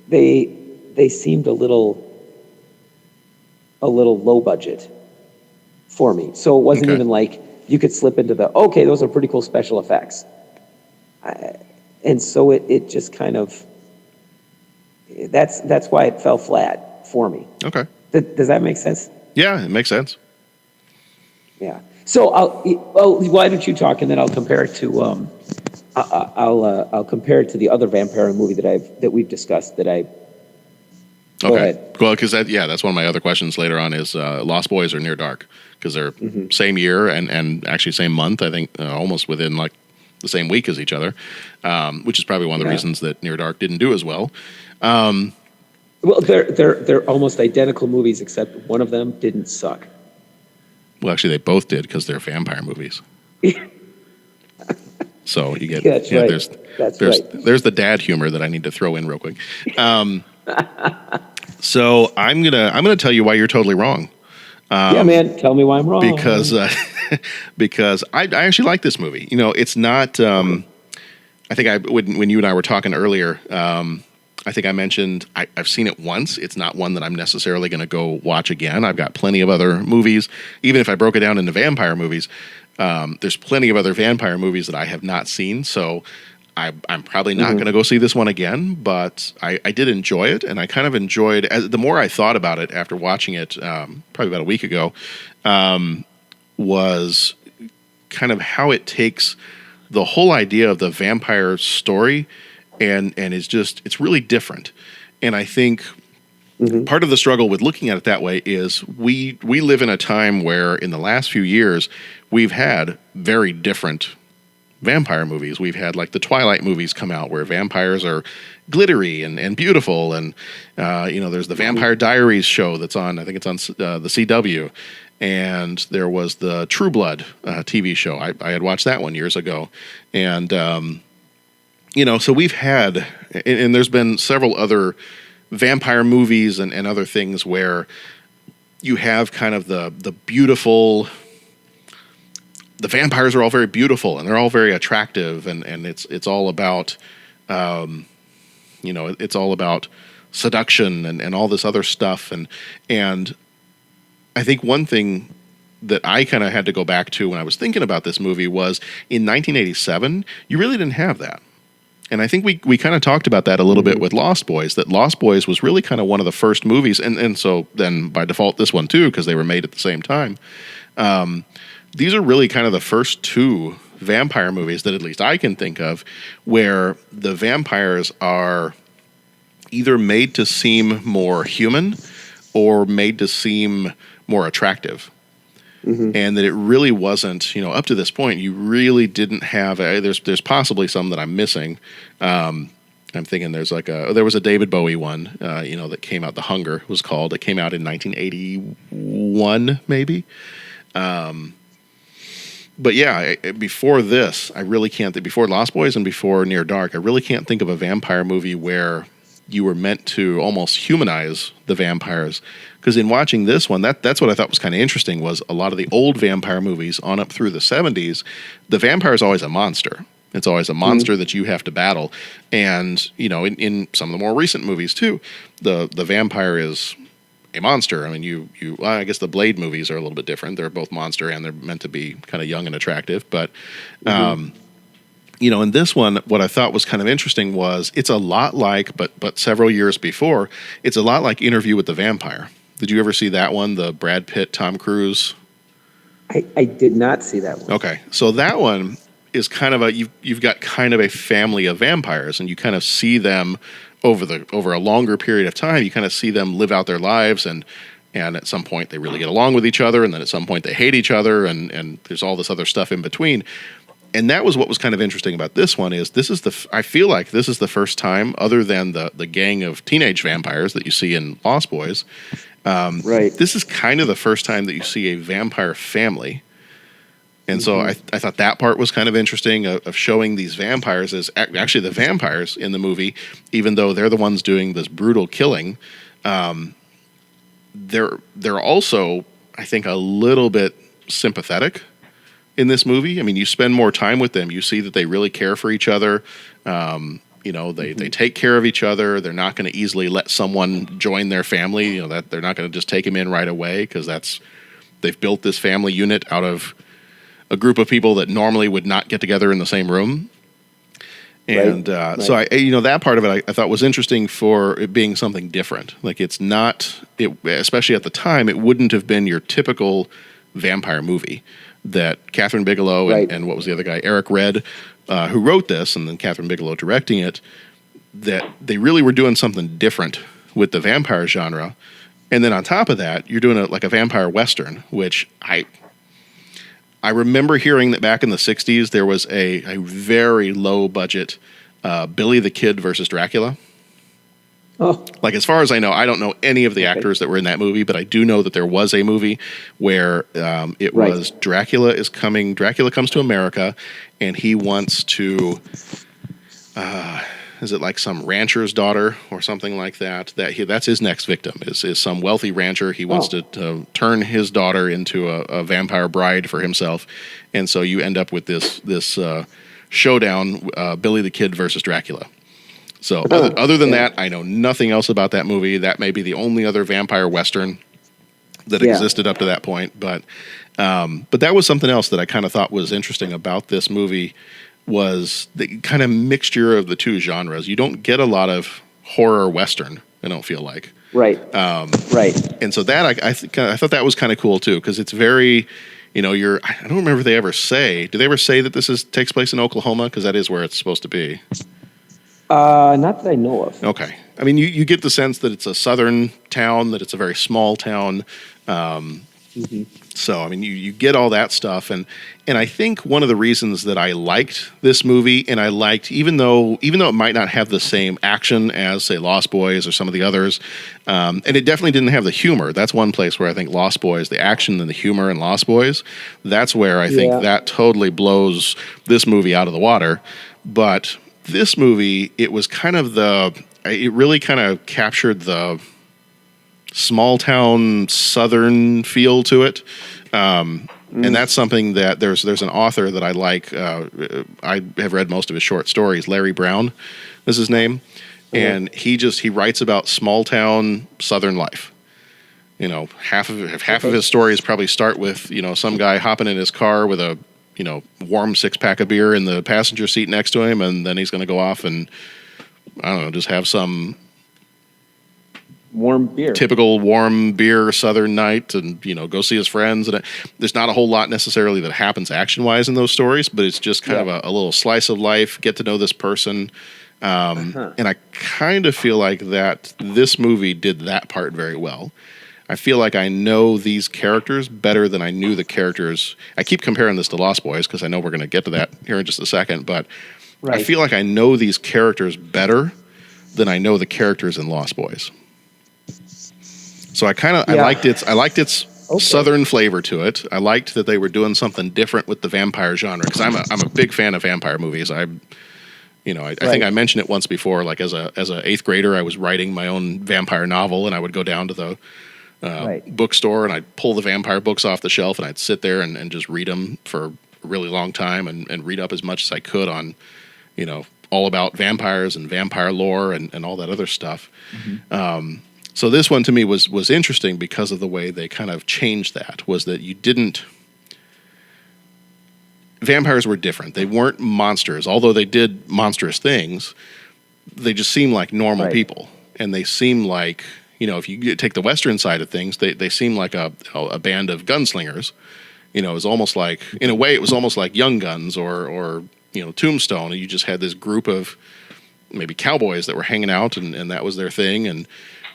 they seemed a little low budget for me. So it wasn't even like you could slip into okay, those are pretty cool special effects. And so it just kind of, that's why it fell flat for me. Okay. Does that make sense? Yeah, it makes sense. Yeah. So why don't you talk, and then I'll compare it to I'll compare it to the other vampire movie that we've discussed that I. Go ahead. Well, because that's one of my other questions later on is Lost Boys or Near Dark, because they're same year and actually same month. I think almost within like the same week as each other, which is probably one of the reasons that Near Dark didn't do as well. Well, they're almost identical movies, except one of them didn't suck. Well, actually, they both did because they're vampire movies. So you get there's the dad humor that I need to throw in real quick. So I'm gonna tell you why you're totally wrong. Yeah, man, tell me why I'm wrong. Because I actually like this movie. It's not. I think when you and I were talking earlier, I think I mentioned I've seen it once. It's not one that I'm necessarily going to go watch again. I've got plenty of other movies. Even if I broke it down into vampire movies, there's plenty of other vampire movies that I have not seen. So I'm probably not going to go see this one again, but I did enjoy it, and I kind of enjoyed, the more I thought about it after watching it probably about a week ago, was kind of how it takes the whole idea of the vampire story and it's really different. And I think part of the struggle with looking at it that way is we live in a time where in the last few years we've had very different vampire movies. We've had like the Twilight movies come out where vampires are glittery and beautiful, and there's the Vampire Diaries show that's on, I think it's on the CW, and there was the True Blood TV show. I had watched that one years ago, and so we've had, and there's been several other vampire movies and other things where you have kind of the beautiful. The vampires are all very beautiful and they're all very attractive, and it's all about, it's all about seduction and all this other stuff. And I think one thing that I kind of had to go back to when I was thinking about this movie was in 1987, you really didn't have that. And I think we kind of talked about that a little bit with Lost Boys, that Lost Boys was really kind of one of the first movies. And so then by default, this one too, because they were made at the same time. These are really kind of the first two vampire movies that at least I can think of where the vampires are either made to seem more human or made to seem more attractive. And that it really wasn't, up to this point, you really didn't have, there's possibly some that I'm missing. I'm thinking there was a David Bowie one, that came out, The Hunger was called. It came out in 1981, maybe. But yeah, before this, I really can't. Before Lost Boys and before Near Dark, I really can't think of a vampire movie where you were meant to almost humanize the vampires. Because in watching this one, that's what I thought was kind of interesting. Was a lot of the old vampire movies on up through the 70s, the vampire is always a monster. It's always a monster that you have to battle. And in some of the more recent movies too, the vampire is a monster. I mean, I guess the Blade movies are a little bit different. They're both monster and they're meant to be kind of young and attractive. But, in this one, what I thought was kind of interesting was it's a lot like, but several years before, it's a lot like Interview with the Vampire. Did you ever see that one? The Brad Pitt, Tom Cruise? I did not see that one. Okay. So that one is kind of you've got kind of a family of vampires, and you kind of see them over a longer period of time. You kind of see them live out their lives, and at some point they really get along with each other, and then at some point they hate each other, and there's all this other stuff in between. And that was what was kind of interesting about this one is I feel like this is the first time, other than the gang of teenage vampires that you see in Lost Boys, this is kind of the first time that you see a vampire family. And so I thought that part was kind of interesting of showing these vampires as actually the vampires in the movie, even though they're the ones doing this brutal killing, they're also, I think, a little bit sympathetic in this movie. I mean, you spend more time with them. You see that they really care for each other. They take care of each other. They're not going to easily let someone join their family. That they're not going to just take them in right away because they've built this family unit out of a group of people that normally would not get together in the same room. And so that part of it I thought was interesting for it being something different. Like especially at the time, it wouldn't have been your typical vampire movie that Kathryn Bigelow and what was the other guy, Eric Red, who wrote this, and then Kathryn Bigelow directing it, that they really were doing something different with the vampire genre. And then on top of that, you're doing a vampire Western, which I remember hearing that back in the 60s, there was a very low budget Billy the Kid versus Dracula. Oh. Like, as far as I know, I don't know any of the actors that were in that movie, but I do know that there was a movie where it was Dracula comes to America, and he wants to, is it like some rancher's daughter or something like that? That's his next victim, is some wealthy rancher. He wants to turn his daughter into a vampire bride for himself. And so you end up with this showdown, Billy the Kid versus Dracula. So other than that, I know nothing else about that movie. That may be the only other vampire Western that existed up to that point. But that was something else that I kind of thought was interesting about this movie. was the kind of mixture of the two genres. You don't get a lot of horror Western, I don't feel like. Right. Right. And so that I thought that was kind of cool too, because it's very, I don't remember if they ever say. Do they ever say that this takes place in Oklahoma? Because that is where it's supposed to be. Not that I know of. Okay. I mean, you get the sense that it's a southern town, that it's a very small town. So, I mean, you get all that stuff. And I think one of the reasons that I liked this movie, and I liked, even though it might not have the same action as, say, Lost Boys or some of the others, and it definitely didn't have the humor. That's one place where I think Lost Boys, the action and the humor in Lost Boys, that's where I think that totally blows this movie out of the water. But this movie, it was kind of it really kind of captured the small town southern feel to it. And that's something that there's an author that I like. I have read most of his short stories. Larry Brown is his name. And he writes about small town southern life. Half of his stories probably start with, some guy hopping in his car with a, warm 6-pack of beer in the passenger seat next to him. And then he's going to go off and, I don't know, just have some warm beer, typical warm beer southern night, and go see his friends. And there's not a whole lot necessarily that happens action wise in those stories, but it's just kind of a little slice of life, get to know this person. And I kind of feel like that this movie did that part very well. I feel like I know these characters better than I knew the characters. I keep comparing this to Lost Boys because I know we're going to get to that here in just a second, but I feel like I know these characters better than I know the characters in Lost Boys. So I liked its southern flavor to it. I liked that they were doing something different with the vampire genre, because I'm a big fan of vampire movies. I think I mentioned it once before. Like as a 8th grader, I was writing my own vampire novel, and I would go down to the bookstore and I'd pull the vampire books off the shelf, and I'd sit there and just read them for a really long time and read up as much as I could on, all about vampires and vampire lore and all that other stuff. So this one to me was interesting because of the way they kind of changed that, was that vampires were different. They weren't monsters. Although they did monstrous things, they just seemed like normal people. And they seemed like, if you take the Western side of things, they seem like a band of gunslingers. It was almost like, in a way, it was almost like Young Guns or Tombstone. And you just had this group of maybe cowboys that were hanging out, and that was their thing. And,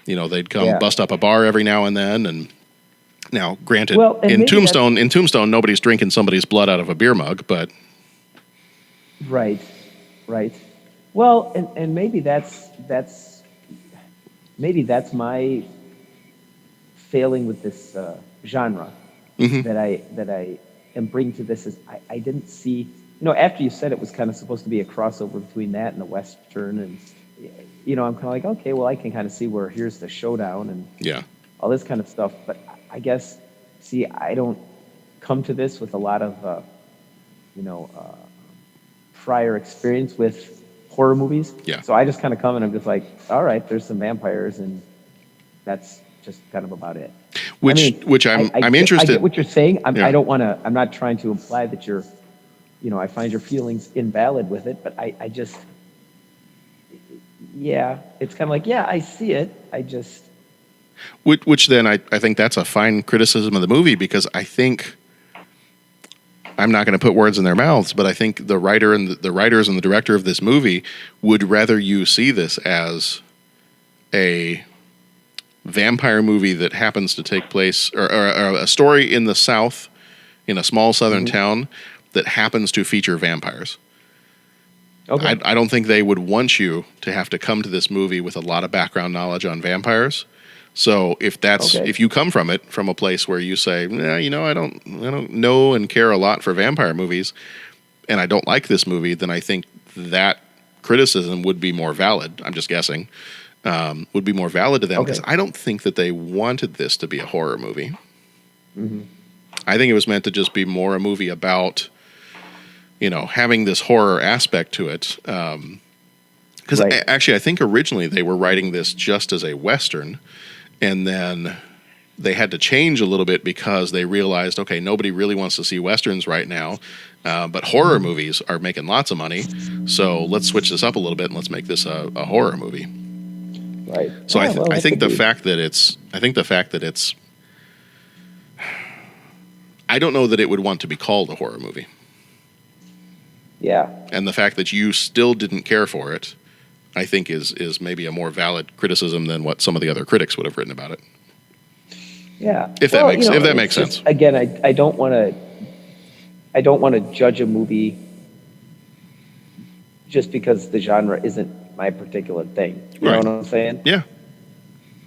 they'd come bust up a bar every now and then. And now, granted, in Tombstone, nobody's drinking somebody's blood out of a beer mug, but. Right. Well, and maybe that's my failing with this genre that I am bringing to this. Is I didn't see, after you said it was kind of supposed to be a crossover between that and the Western, and I'm kind of like, okay, well, I can kind of see where here's the showdown and all this kind of stuff. But I guess, I don't come to this with a lot of prior experience with horror movies. Yeah. So I just kind of come and I'm just like, all right, there's some vampires, and that's just kind of about it. Which I'm interested. I get what you're saying. I don't want to. I'm not trying to imply that you're, I find your feelings invalid with it, but I just, it's kind of like, I see it. I just. Which then I think that's a fine criticism of the movie, because I think, I'm not going to put words in their mouths, but I think the writer and the writers and the director of this movie would rather you see this as a vampire movie that happens to take place, or a story in the South, in a small southern town that happens to feature vampires. Okay. I don't think they would want you to have to come to this movie with a lot of background knowledge on vampires. So if you come from a place where you say, I don't know and care a lot for vampire movies, and I don't like this movie, then I think that criticism would be more valid. I'm just guessing, would be more valid to them, because I don't think that they wanted this to be a horror movie. I think it was meant to just be more a movie about, having this horror aspect to it. Because actually, I think originally they were writing this just as a Western. And then they had to change a little bit because they realized, okay, nobody really wants to see Westerns right now, but horror movies are making lots of money, so let's switch this up a little bit and let's make this a horror movie. Right. So I think the fact that it's, I don't know that it would want to be called a horror movie. Yeah. And the fact that you still didn't care for it, I think is maybe a more valid criticism than what some of the other critics would have written about it. Yeah. If that makes sense. Again, I don't want to judge a movie just because the genre isn't my particular thing. You know what I'm saying? Yeah.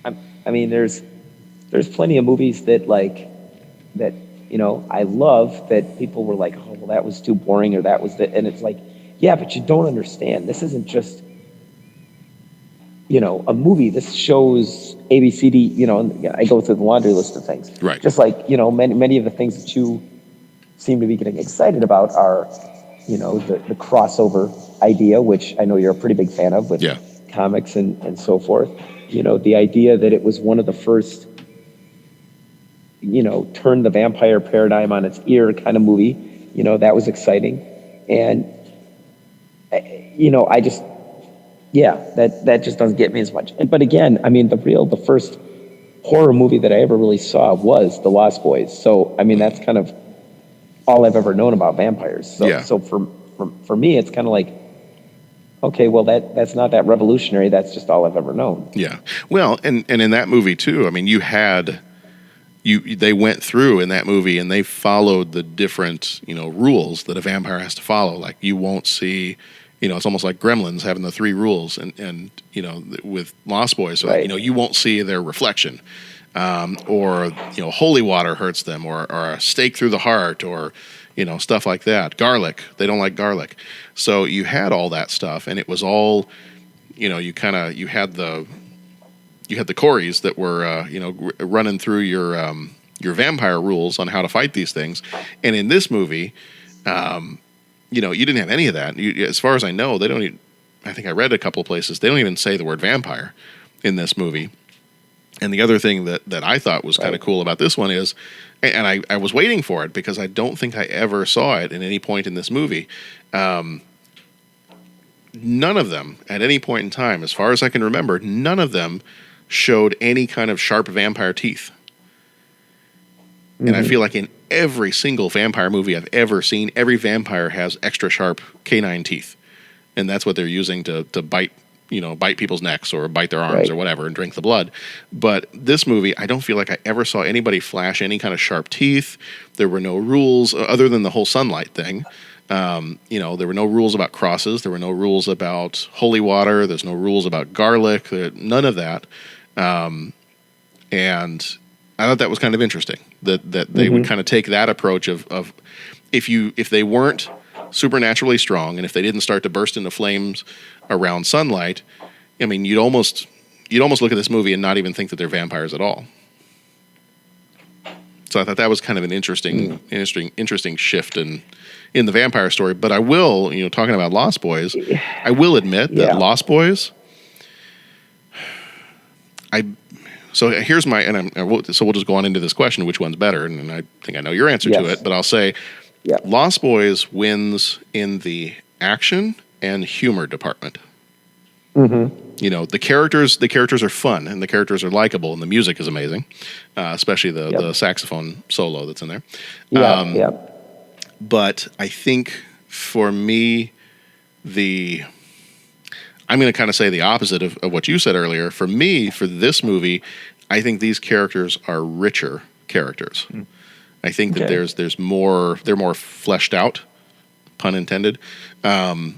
I mean, there's plenty of movies that I love that people were like, oh, well, that was too boring, or that was and it's like, yeah, but you don't understand. This isn't just, a movie. This shows ABCD, I go through the laundry list of things. Right. Just like, many of the things that you seem to be getting excited about are, the crossover idea, which I know you're a pretty big fan of with comics and so forth. The idea that it was one of the first, turn the vampire paradigm on its ear kind of movie, that was exciting. And, I just, that just doesn't get me as much. But again, I mean, the first horror movie that I ever really saw was The Lost Boys. So, I mean, that's kind of all I've ever known about vampires. So for me, it's kind of like, okay, well, that's not that revolutionary. That's just all I've ever known. Yeah. Well, and in that movie too, I mean, they went through in that movie and they followed the different, rules that a vampire has to follow. Like you won't see, it's almost like Gremlins having the 3 rules and with Lost Boys, right. You won't see their reflection. Or holy water hurts them, or a stake through the heart, or stuff like that. Garlic, they don't like garlic. So you had all that stuff, and it was all, you had the Corys that were running through your vampire rules on how to fight these things. And in this movie, you didn't have any of that. As far as I know, they don't even, I think I read a couple of places, they don't even say the word vampire in this movie. And the other thing that I thought was kind of cool about this one is, and I was waiting for it because I don't think I ever saw it at any point in this movie. None of them, at any point in time, as far as I can remember, none of them showed any kind of sharp vampire teeth. Mm-hmm. And I feel like in every single vampire movie I've ever seen, every vampire has extra sharp canine teeth. And that's what they're using to bite people's necks or bite their arms or whatever and drink the blood. But this movie, I don't feel like I ever saw anybody flash any kind of sharp teeth. There were no rules other than the whole sunlight thing. There were no rules about crosses. There were no rules about holy water. There's no rules about garlic. None of that. And I thought that was kind of interesting that they would kind of take that approach of if they weren't supernaturally strong and if they didn't start to burst into flames around sunlight, I mean, you'd almost look at this movie and not even think that they're vampires at all. So I thought that was kind of an interesting shift in the vampire story. But I will, talking about Lost Boys, I will admit that Lost Boys, so here's my, so we'll just go on into this question, which one's better? And I think I know your answer to it, but I'll say Lost Boys wins in the action and humor department. Mm-hmm. The characters are fun and the characters are likable and the music is amazing, especially the saxophone solo that's in there. But I think for me, I'm going to kind of say the opposite of what you said earlier. For me, for this movie, I think these characters are richer characters. Mm. I think that there's more, they're more fleshed out, pun intended. I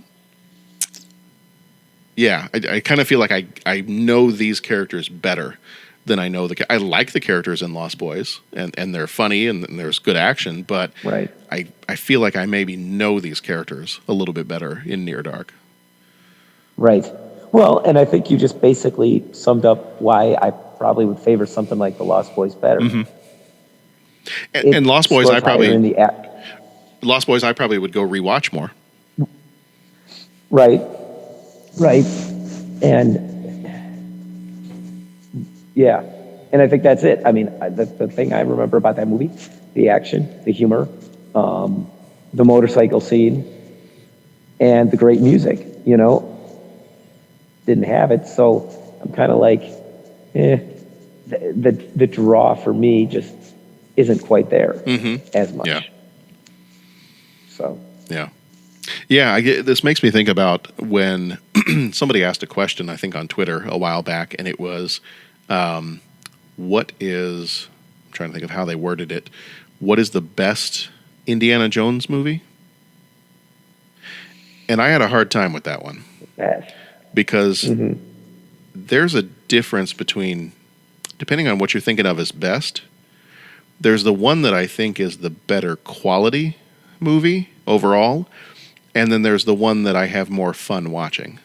kind of feel like I know these characters better than I know I like the characters in Lost Boys and they're funny and there's good action, but I feel like I maybe know these characters a little bit better in Near Dark. Right. Well, and I think you just basically summed up why I probably would favor something like The Lost Boys better. Mm-hmm. And Lost Boys, I probably would go rewatch more. Right. And I think that's it. I mean, the thing I remember about that movie, the action, the humor, the motorcycle scene, and the great music, you know, didn't have it. So I'm kind of like, the draw for me just isn't quite there as much. Yeah. So. Yeah. Yeah, this makes me think about when somebody asked a question, I think on Twitter a while back, and it was, I'm trying to think of how they worded it, what is the best Indiana Jones movie? And I had a hard time with that one. Because there's a difference between, depending on what you're thinking of as best, there's the one that I think is the better quality movie overall, and then there's the one that I have more fun watching.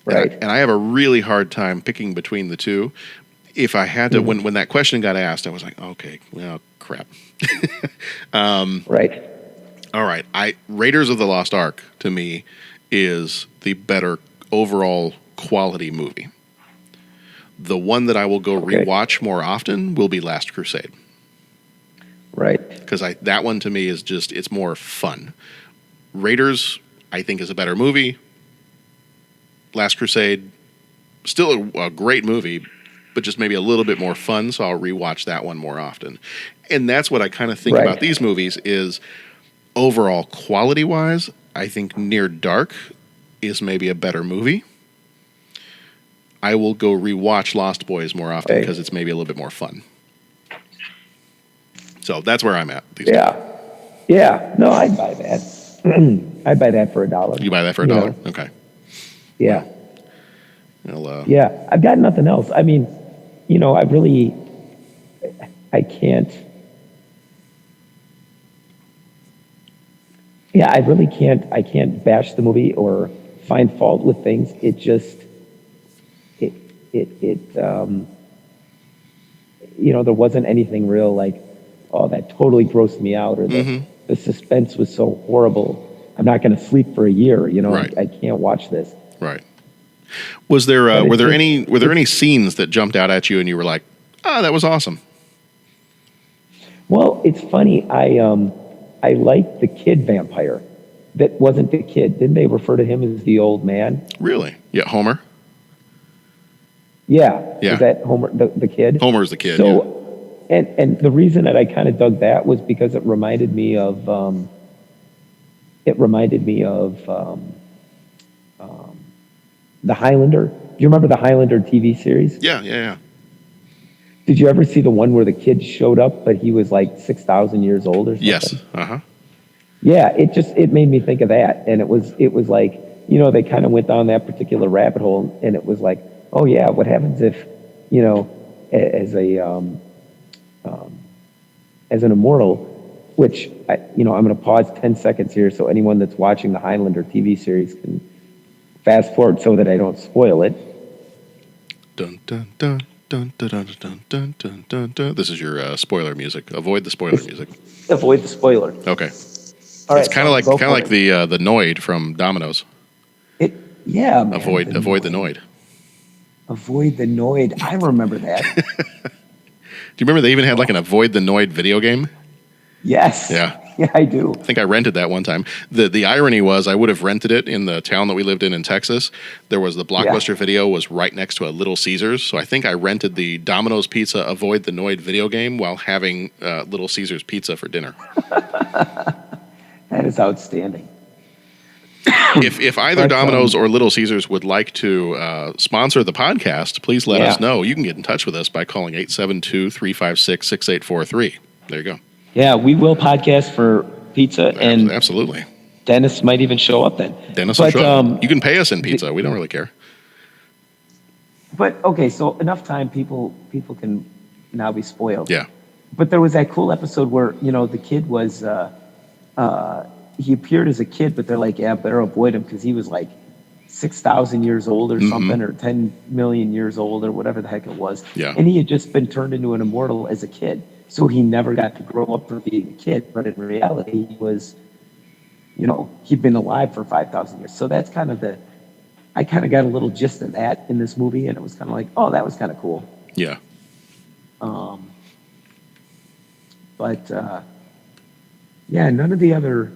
Right. And I have a really hard time picking between the two. If I had to, when that question got asked, I was like, okay, well, crap. Right. All right. Raiders of the Lost Ark, to me, is the better overall quality movie. The one that I will go rewatch more often will be Last Crusade. Right. Because that one to me is just, it's more fun. Raiders, I think, is a better movie. Last Crusade, still a great movie, but just maybe a little bit more fun, so I'll rewatch that one more often. And that's what I kind of think about these movies is overall quality-wise, I think Near Dark is maybe a better movie. I will go rewatch Lost Boys more often because it's maybe a little bit more fun. So that's where I'm at. Yeah. No, I'd buy that. I'd buy that for $1. You buy that for $1? Okay. Yeah. Well, yeah. I've got nothing else. I mean, you know, I can't. Yeah, I really can't. I can't bash the movie or find fault with things. It just, you know, there wasn't anything real like, oh, that totally grossed me out, or the suspense was so horrible. I'm not going to sleep for a year. You know, I can't watch this. Right. Was there were there any scenes that jumped out at you and you were like, oh, that was awesome? Well, it's funny. I liked the kid vampire. That wasn't the kid. Didn't they refer to him as the old man? Really? Yeah, Homer. Yeah. Is that Homer, the kid? Homer's the kid. So, and the reason that I kind of dug that was because it reminded me of the Highlander. Do you remember the Highlander TV series? Yeah. Did you ever see the one where the kid showed up, but he was like 6,000 years old or something? Yes. Yeah, it made me think of that, and it was like, you know, they kind of went down that particular rabbit hole, and it was like, oh yeah, what happens if, you know, as an immortal, which I'm going to pause 10 seconds here so anyone that's watching the Highlander TV series can fast forward so that I don't spoil it. Dun dun dun. Dun, dun, dun, dun, dun, dun, dun, dun. This is your spoiler music. Avoid the spoiler music. Avoid the spoiler. Okay. All right. It's kind of like the Noid from Domino's. Yeah. Man, avoid the Noid. Avoid the Noid. I remember that. Do you remember they even had like an Avoid the Noid video game? Yes. Yeah. Yeah, I do. I think I rented that one time. The irony was I would have rented it in the town that we lived in Texas. There was the Blockbuster Video was right next to a Little Caesars. So I think I rented the Domino's Pizza Avoid the Noid video game while having Little Caesars pizza for dinner. That is outstanding. If either Domino's or Little Caesars would like to sponsor the podcast, please let us know. You can get in touch with us by calling 872-356-6843. There you go. Yeah, we will podcast for pizza, and absolutely. Dennis might even show up then. Dennis will show up. You can pay us in pizza. We don't really care. But okay, so enough time. People can now be spoiled. Yeah. But there was that cool episode where, you know, the kid was he appeared as a kid, but they're like, yeah, better avoid him because he was like 6,000 years old or something, or 10 million years old or whatever the heck it was. Yeah. And he had just been turned into an immortal as a kid. So he never got to grow up for being a kid, but in reality, he was, you know, he'd been alive for 5,000 years. So that's kind of I kind of got a little gist of that in this movie, and it was kind of like, oh, that was kind of cool. Yeah. But yeah, none of the other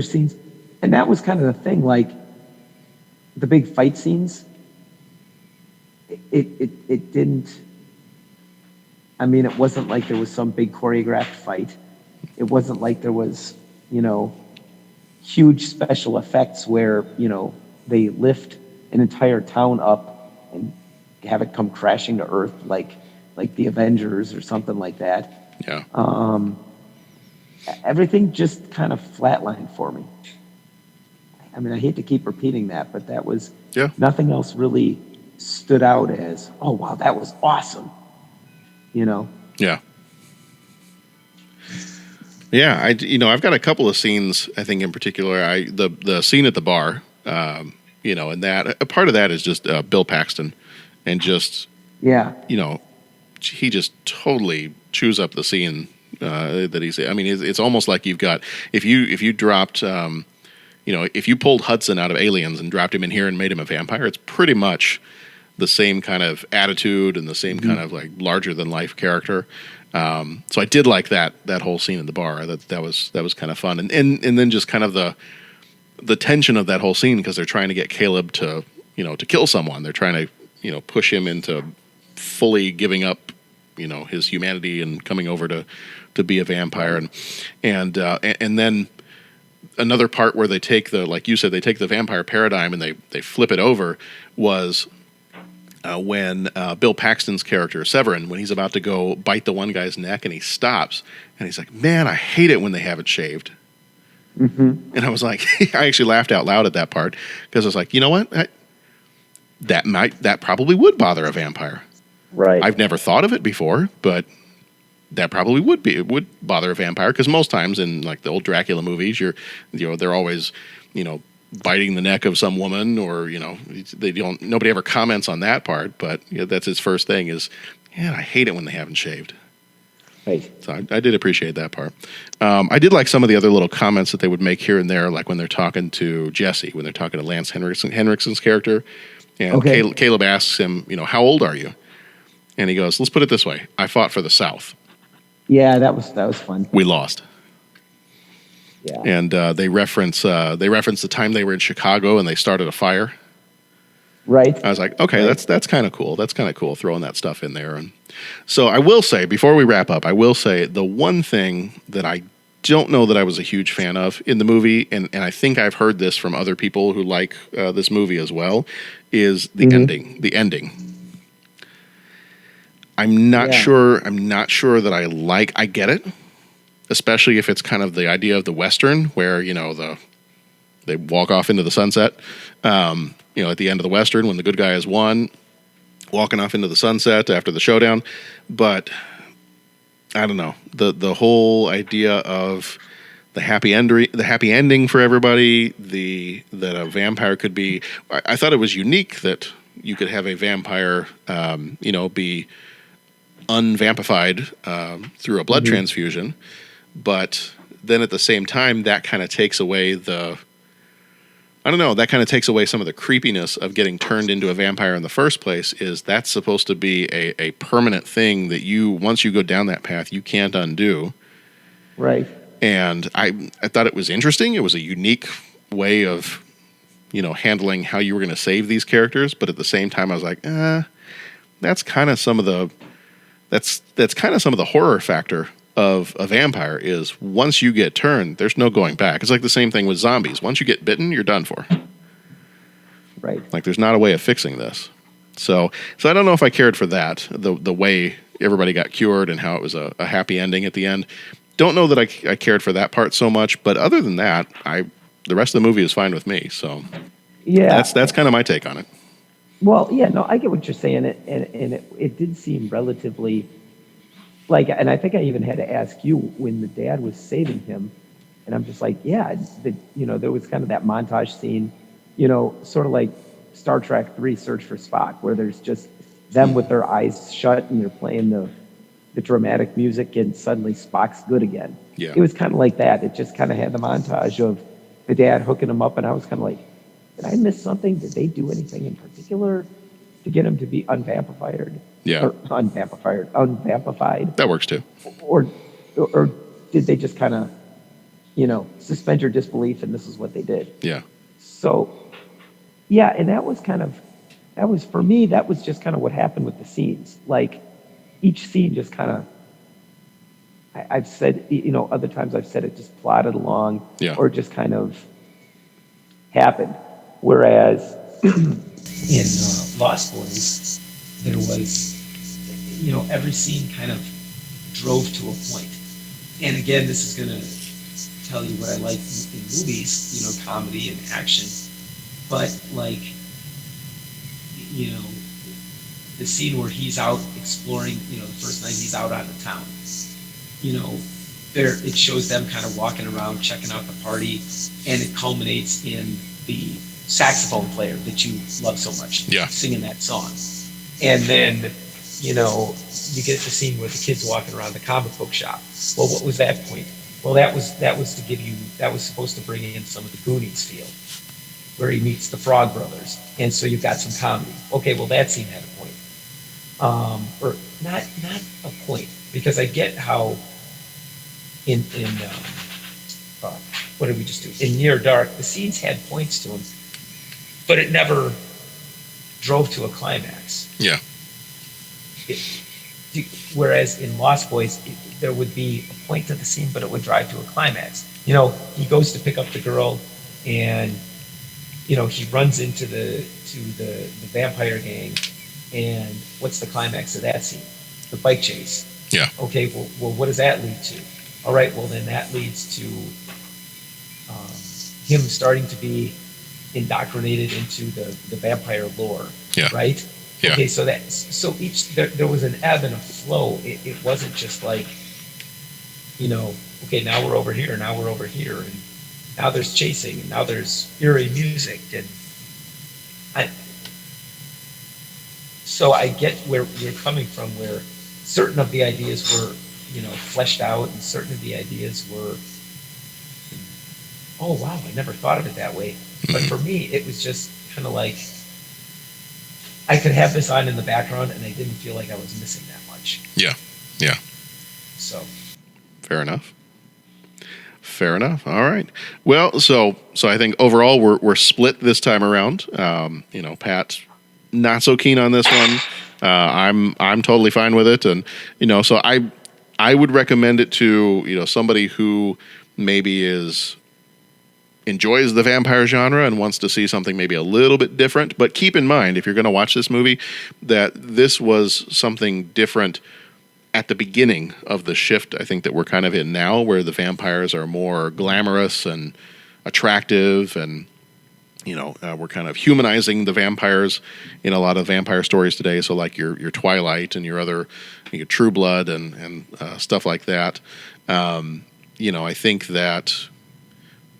scenes, and that was kind of the thing. Like the big fight scenes, it didn't. I mean, it wasn't like there was some big choreographed fight. It wasn't like there was, huge special effects where, they lift an entire town up and have it come crashing to earth like the Avengers or something like that. Yeah. Everything just kind of flatlined for me. I mean, I hate to keep repeating that, but that was nothing else really stood out as, oh wow, that was awesome. Yeah. Yeah, I've got a couple of scenes. I think in particular, the scene at the bar, and that a part of that is just Bill Paxton, and just he just totally chews up the scene that he's. I mean, it's almost like you've got if you dropped, if you pulled Hudson out of Aliens and dropped him in here and made him a vampire, it's pretty much the same kind of attitude and the same kind of like larger than life character. So I did like that whole scene in the bar. That was kind of fun, and then just kind of the tension of that whole scene, because they're trying to get Caleb to kill someone. They're trying to push him into fully giving up his humanity and coming over to be a vampire, and then another part where they take like you said, they take the vampire paradigm and they flip it over was. When Bill Paxton's character, Severin, when he's about to go bite the one guy's neck and he stops and he's like, man, I hate it when they haven't shaved. Mm-hmm. And I was like, I actually laughed out loud at that part because I was like, you know what? That probably would bother a vampire. Right. I've never thought of it before, but that probably would bother a vampire, because most times in like the old Dracula movies, they're always, biting the neck of some woman, or nobody ever comments on that part, but that's his first thing is, I hate it when they haven't shaved. Right. So I did appreciate that part. I did like some of the other little comments that they would make here and there, like when they're talking to Jesse, when they're talking to Lance Henriksen's character, and Caleb asks him, how old are you? And he goes, let's put it this way, I fought for the South. Yeah, that was fun. We lost. Yeah. And they reference the time they were in Chicago and they started a fire. Right. I was like, okay, right. That's kind of cool. That's kind of cool throwing that stuff in there. And so I will say, before we wrap up, the one thing that I don't know that I was a huge fan of in the movie, and I think I've heard this from other people who like this movie as well, is the ending. The ending. I'm not sure that I get it. Especially if it's kind of the idea of the Western, where they walk off into the sunset. At the end of the Western, when the good guy has won, walking off into the sunset after the showdown. But I don't know, the whole idea of the happy ending for everybody. That a vampire could be. I thought it was unique that you could have a vampire, be unvampified through a blood transfusion. But then at the same time, that kind of takes away that kind of takes away some of the creepiness of getting turned into a vampire in the first place. Is that's supposed to be a permanent thing that once you go down that path, you can't undo. Right. And I thought it was interesting. It was a unique way of, handling how you were going to save these characters. But at the same time, I was like, that's kind of some of the horror factor of a vampire is once you get turned, there's no going back. It's like the same thing with zombies. Once you get bitten, you're done for. Right. Like there's not a way of fixing this. So I don't know if I cared for that, the way everybody got cured and how it was a happy ending at the end. Don't know that I cared for that part so much, but other than that, the rest of the movie is fine with me. So yeah, that's kind of my take on it. Well, yeah, no, I get what you're saying, and it did seem relatively. And I think I even had to ask you when the dad was saving him, and I'm just like, there was kind of that montage scene, sort of like Star Trek 3 Search for Spock, where there's just them with their eyes shut and they're playing the dramatic music, and suddenly Spock's good again. Yeah. It was kind of like that. It just kind of had the montage of the dad hooking him up, and I was kind of like, did I miss something? Did they do anything in particular to get him to be unvampified? Yeah. Or unvampified? That works too. Or did they just kind of, suspend your disbelief and this is what they did? Yeah. So, yeah, and that was for me, that was just kind of what happened with the scenes. Like, each scene just kind of, I've said, other times I've said it just plodded along or just kind of happened. Whereas in Lost Boys, there was, every scene kind of drove to a point. And again, this is going to tell you what I like in movies, comedy and action. But like, the scene where he's out exploring, the first night he's out on the town, it shows them kind of walking around, checking out the party, and it culminates in the saxophone player that you love so much singing that song. And then, you get the scene where the kid's walking around the comic book shop. Well, what was that point? Well, that was supposed to bring in some of the Goonies feel, where he meets the Frog Brothers. And so you've got some comedy. Okay, well, that scene had a point. Or not a point, because I get how in what did we just do? In Near Dark, the scenes had points to them, but it never drove to a climax. Yeah. Whereas in Lost Boys, there would be a point to the scene, but it would drive to a climax. He goes to pick up the girl, and he runs into the vampire gang, and what's the climax of that scene? The bike chase. Yeah. Okay. Well, what does that lead to? All right. Well, then that leads to him starting to be indoctrinated into the vampire lore. Yeah. Right. Yeah. Okay. So there was an ebb and a flow. It wasn't just like, okay, now we're over here, now we're over here, and now there's chasing, and now there's eerie music, and so I get where you're coming from, where certain of the ideas were, fleshed out, and certain of the ideas were, oh wow, I never thought of it that way. But for me, it was just kind of like I could have this on in the background, and I didn't feel like I was missing that much. Yeah. Yeah. So. Fair enough. All right. Well, so I think overall we're split this time around. Pat not so keen on this one. I'm totally fine with it, and so I would recommend it to somebody who maybe enjoys the vampire genre and wants to see something maybe a little bit different. But keep in mind, if you're going to watch this movie, that this was something different at the beginning of the shift, I think, that we're kind of in now, where the vampires are more glamorous and attractive, and we're kind of humanizing the vampires in a lot of vampire stories today. So like your Twilight and your True Blood and stuff like that. I think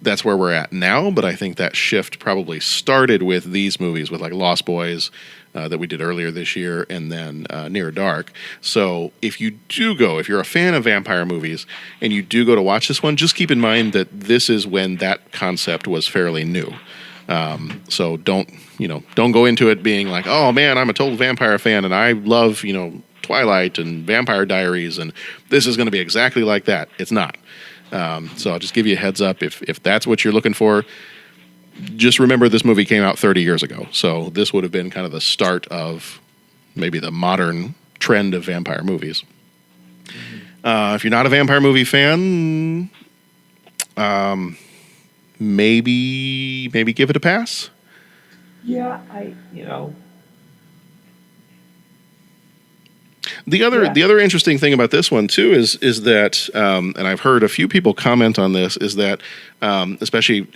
that's where we're at now, but I think that shift probably started with these movies, with like Lost Boys that we did earlier this year, and then Near Dark. So if you're a fan of vampire movies and you do go to watch this one, just keep in mind that this is when that concept was fairly new. So don't go into it being like, oh man, I'm a total vampire fan and I love, Twilight and Vampire Diaries, and this is going to be exactly like that. It's not. So I'll just give you a heads up. If that's what you're looking for, just remember this movie came out 30 years ago. So this would have been kind of the start of maybe the modern trend of vampire movies. If you're not a vampire movie fan, maybe give it a pass. Yeah, The other interesting thing about this one too is that, and I've heard a few people comment on this, is that especially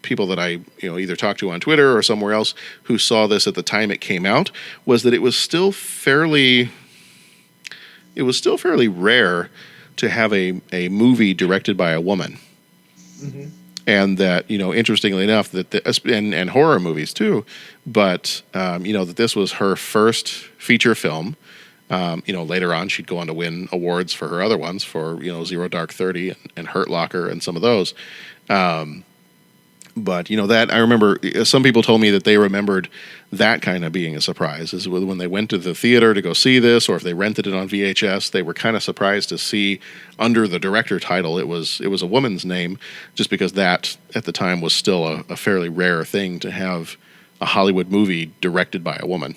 people that I either talked to on Twitter or somewhere else who saw this at the time it came out, was that it was still fairly rare to have a movie directed by a woman. Mm-hmm. And that, interestingly enough, and horror movies too, but that this was her first feature film. Later on, she'd go on to win awards for her other ones, for Zero Dark 30 and Hurt Locker and some of those. But, that I remember some people told me that they remembered that kind of being a surprise is when they went to the theater to go see this, or if they rented it on VHS, they were kind of surprised to see under the director title it was a woman's name, just because that at the time was still a fairly rare thing to have a Hollywood movie directed by a woman.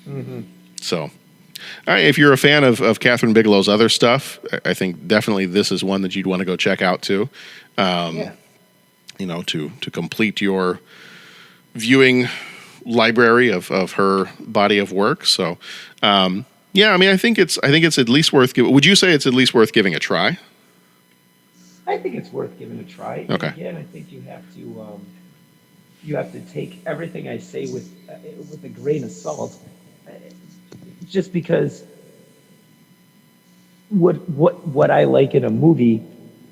Mm-hmm. So, if you're a fan of Kathryn Bigelow's other stuff, I think definitely this is one that you'd want to go check out too. To complete your viewing library of her body of work. So, I think it's at least worth giving. Would you say it's at least worth giving a try? I think it's worth giving a try. Okay. And again, I think you have to take everything I say with a grain of salt, just because what I like in a movie,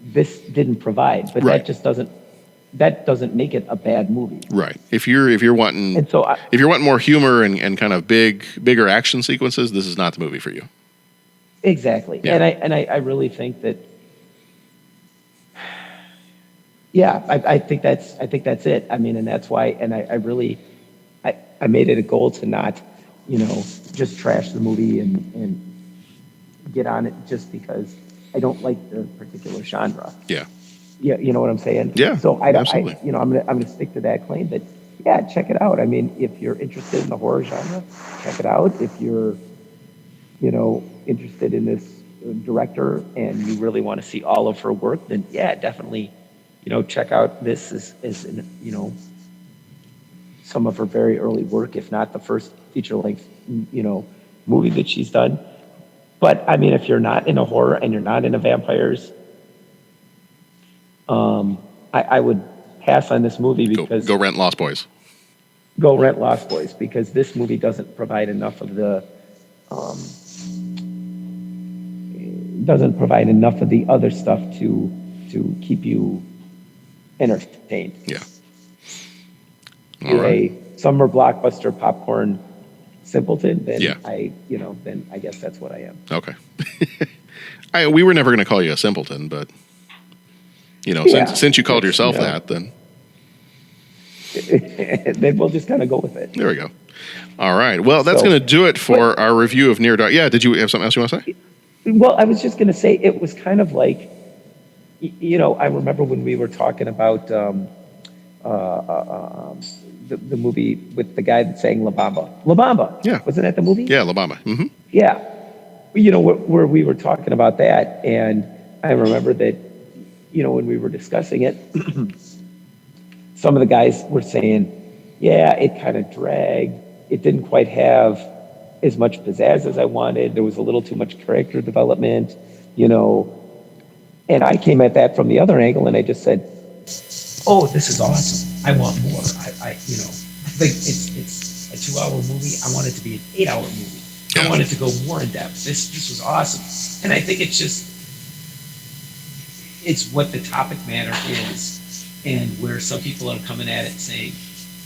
this didn't provide, but right. that doesn't make it a bad movie. Right. If you're wanting if you're wanting more humor and kind of bigger action sequences, this is not the movie for you. Exactly. Yeah. And I really think that. Yeah, I think that's it. I mean, and that's why. And I made it a goal to not, just trash the movie and get on it just because I don't like the particular genre. Yeah. Yeah, you know what I'm saying? Yeah. So absolutely. I'm gonna stick to that claim. But yeah, check it out. I mean, if you're interested in the horror genre, check it out. If you're, interested in this director and you really want to see all of her work, then yeah, definitely, check out this as some of her very early work, if not the first feature-length, movie that she's done. But I mean, if you're not into horror and you're not into vampires, I would pass on this movie because go rent Lost Boys. Go rent Lost Boys, because this movie doesn't provide enough of the other stuff to keep you entertained. Yeah. You're a summer blockbuster popcorn simpleton, then yeah. then I guess that's what I am. Okay. We were never going to call you a simpleton, but since you called yourself that, then then we'll just kind of go with it. There we go. All right. Well, that's going to do it for our review of Near Dark. Yeah. Did you have something else you want to say? Well, I was just going to say it was kind of like, I remember when we were talking about the movie with the guy that sang La Bamba. La Bamba. Yeah. Wasn't that the movie? Yeah, La Bamba. Mm-hmm. Yeah. Where we were talking about that, and I remember that, when we were discussing it, some of the guys were saying, yeah, it kind of dragged. It didn't quite have as much pizzazz as I wanted. There was a little too much character development, and I came at that from the other angle, and I just said, oh, this is awesome. I want more. I think it's a 2-hour movie. I want it to be an 8-hour movie. Yeah. I want it to go more in depth. This was awesome. And I think it's what the topic matter is, and where some people are coming at it saying,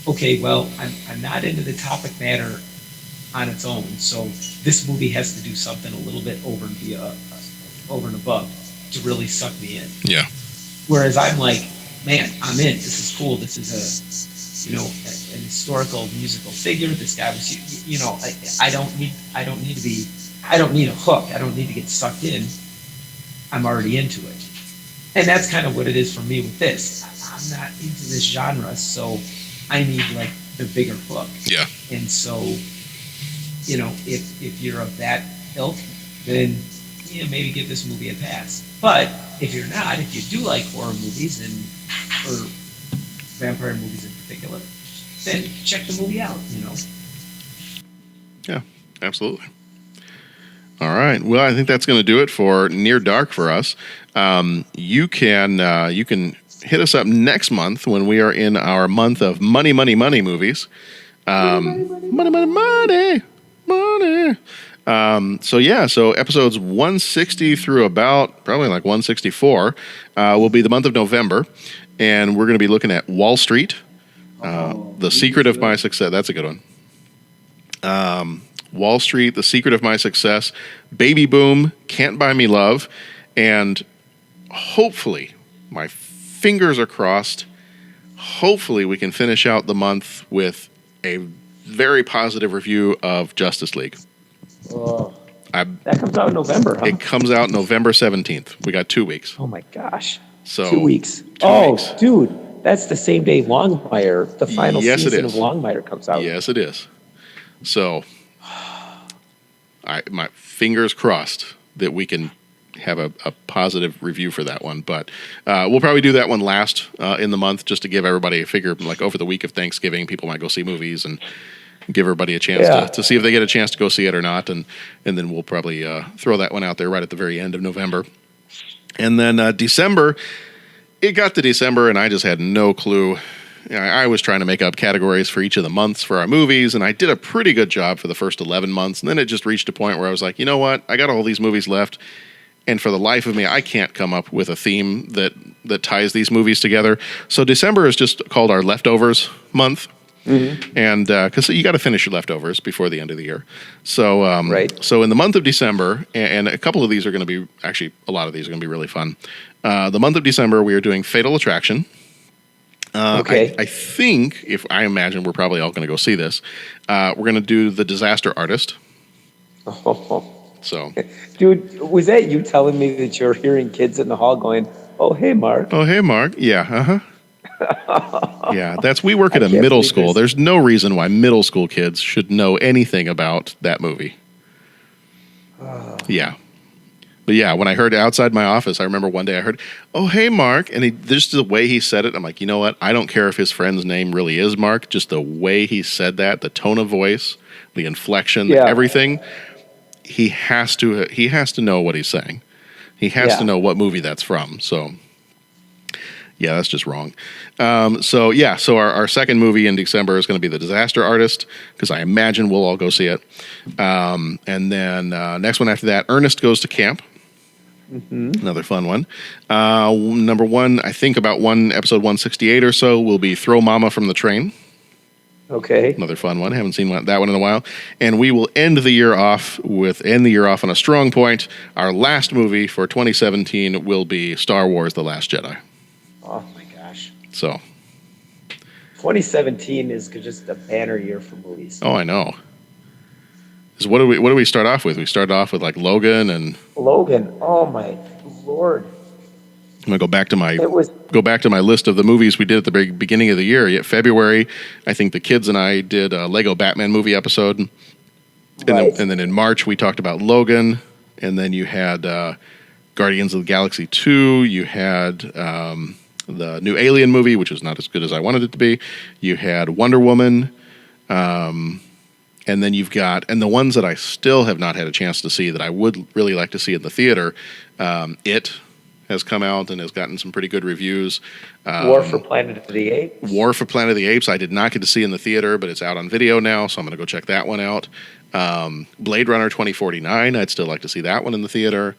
okay, well, I'm not into the topic matter on its own, so this movie has to do something a little bit over and above to really suck me in. Yeah. Whereas I'm like, man, I'm in. This is cool. This is an historical musical figure. This guy was, I don't need a hook. I don't need to get sucked in. I'm already into it. And that's kind of what it is for me with this. I'm not into this genre, so I need like the bigger hook. Yeah. And so, if you're of that ilk, then maybe give this movie a pass. But if you're not, if you do like horror movies or vampire movies in particular, then check the movie out. Yeah, absolutely. All right. Well, I think that's going to do it for Near Dark for us. You can hit us up next month when we are in our month of money movies. Money. So episodes 160 through about probably like 164 will be the month of November, and we're going to be looking at Wall Street, The Secret of My Success. That's a good one. Wall Street, The Secret of My Success, Baby Boom, Can't Buy Me Love, and hopefully, my fingers are crossed, hopefully we can finish out the month with a very positive review of Justice League. Oh, that comes out in November, huh? It comes out November 17th. We got 2 weeks. Oh my gosh. So 2 weeks. 2 weeks. Dude, that's the same day Longmire, the final Yes, season it of is. Longmire comes out. Yes, it is. So, my fingers crossed that we can have a positive review for that one. But we'll probably do that one last in the month just to give everybody a figure. Like over the week of Thanksgiving, people might go see movies and give everybody a chance to see if they get a chance to go see it or not. And then we'll probably throw that one out there right at the very end of November. And then December, it got to December and I just had no clue. I was trying to make up categories for each of the months for our movies, and I did a pretty good job for the first 11 months. And then it just reached a point where I was like, you know what? I got all these movies left, and for the life of me, I can't come up with a theme that ties these movies together. So December is just called our leftovers month. Mm-hmm. And because you got to finish your leftovers before the end of the year. So, So in the month of December, and a couple of these are going to be, actually a lot of these are going to be really fun. The month of December, we are doing Fatal Attraction. Okay. I think, if I imagine we're probably all going to go see this, we're going to do The Disaster Artist. Oh. So, dude, was that you telling me that you're hearing kids in the hall going, "Oh, hey, Mark"? Oh, hey, Mark. Yeah. Yeah, we work at a middle school. There's no reason why middle school kids should know anything about that movie. Yeah. But yeah, when I heard it outside my office, I remember one day I heard, "Oh, hey, Mark." And just the way he said it, I'm like, you know what? I don't care if his friend's name really is Mark. Just the way he said that, the tone of voice, the inflection, everything, he has to know what he's saying. He has to know what movie that's from. So, yeah, that's just wrong. So our second movie in December is going to be The Disaster Artist, because I imagine we'll all go see it. And then next one after that, Ernest Goes to Camp. Mm-hmm. Another fun one. Number one, I think about episode 168 or so, will be Throw Mama from the Train. Okay. Another fun one. Haven't seen that one in a while. And we will end the year off on a strong point. Our last movie for 2017 will be Star Wars: The Last Jedi. Oh my gosh. So 2017 is just a banner year for movies. Oh, I know. So what do we start off with? We started off with like Logan. Oh my Lord. I'm gonna go back to my list of the movies we did at the beginning of the year. Yet February, I think the kids and I did a Lego Batman movie episode, and then in March we talked about Logan, and then you had Guardians of the Galaxy 2. You had the new Alien movie, which is not as good as I wanted it to be. You had Wonder Woman, and then you've got, and the ones that I still have not had a chance to see that I would really like to see in the theater. It has come out and has gotten some pretty good reviews. War for Planet of the Apes. War for Planet of the Apes I did not get to see in the theater, but it's out on video now, so I'm going to go check that one out. Blade Runner 2049, I'd still like to see that one in the theater.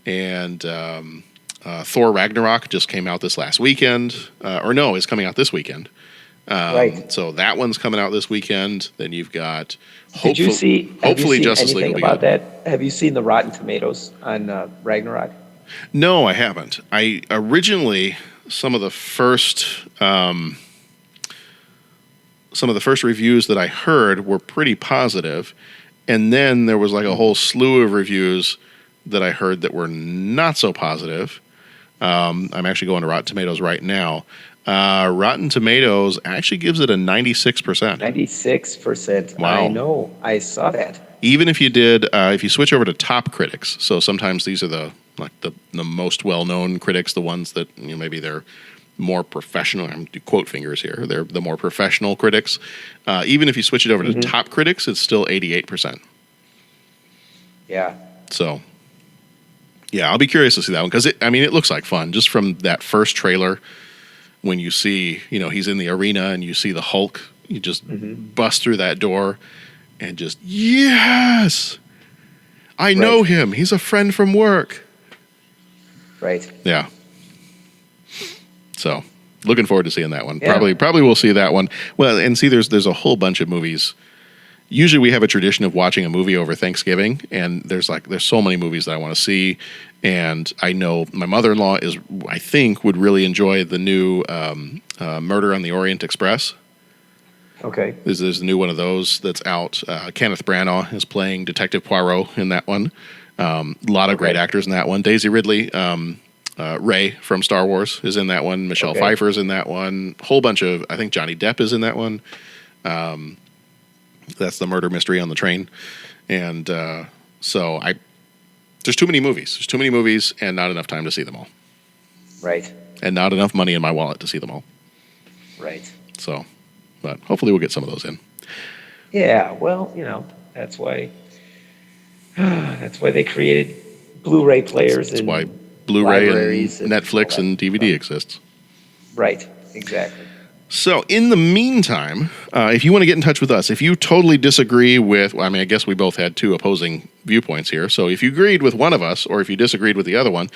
And Thor Ragnarok just came out this last weekend. It's coming out this weekend. So that one's coming out this weekend. Then you've got hopefully Justice League will be about good. that? Have you seen the Rotten Tomatoes on Ragnarok? No, I haven't. I originally some of the first reviews that I heard were pretty positive, and then there was like a whole slew of reviews that I heard that were not so positive. I'm actually going to Rotten Tomatoes right now. Rotten Tomatoes actually gives it a 96%. 96%. Wow. I know. I saw that. Even if you switch over to top critics, so sometimes these are the most well-known critics, the ones that maybe they're more professional. I'm quote fingers here. They're the more professional critics. Even if you switch it over to top critics, it's still 88%. Yeah. So, yeah, I'll be curious to see that one because it looks like fun just from that first trailer. When you see, he's in the arena and you see the Hulk, you just bust through that door and just, yes, I know him. He's a friend from work. Right. Yeah. So, looking forward to seeing that one. Yeah. Probably we'll see that one. Well, and see, there's a whole bunch of movies usually we have a tradition of watching a movie over Thanksgiving, and there's so many movies that I want to see, and I know my mother-in-law would really enjoy the new Murder on the Orient Express. Okay. There's a new one of those that's out. Kenneth Branagh is playing Detective Poirot in that one. A lot of great actors in that one. Daisy Ridley, Rey from Star Wars is in that one. Michelle Pfeiffer is in that one. Whole bunch of, I think Johnny Depp is in that one. That's the murder mystery on the train. And there's too many movies. There's too many movies and not enough time to see them all. Right. And not enough money in my wallet to see them all. Right. So, but hopefully we'll get some of those in. Yeah, well, that's why they created Blu-ray players. That's why Blu-ray and Netflix and DVD stuff exists. Right, exactly. So in the meantime, if you want to get in touch with us, if you totally disagree with, I guess we both had two opposing viewpoints here. So if you agreed with one of us or if you disagreed with the other one,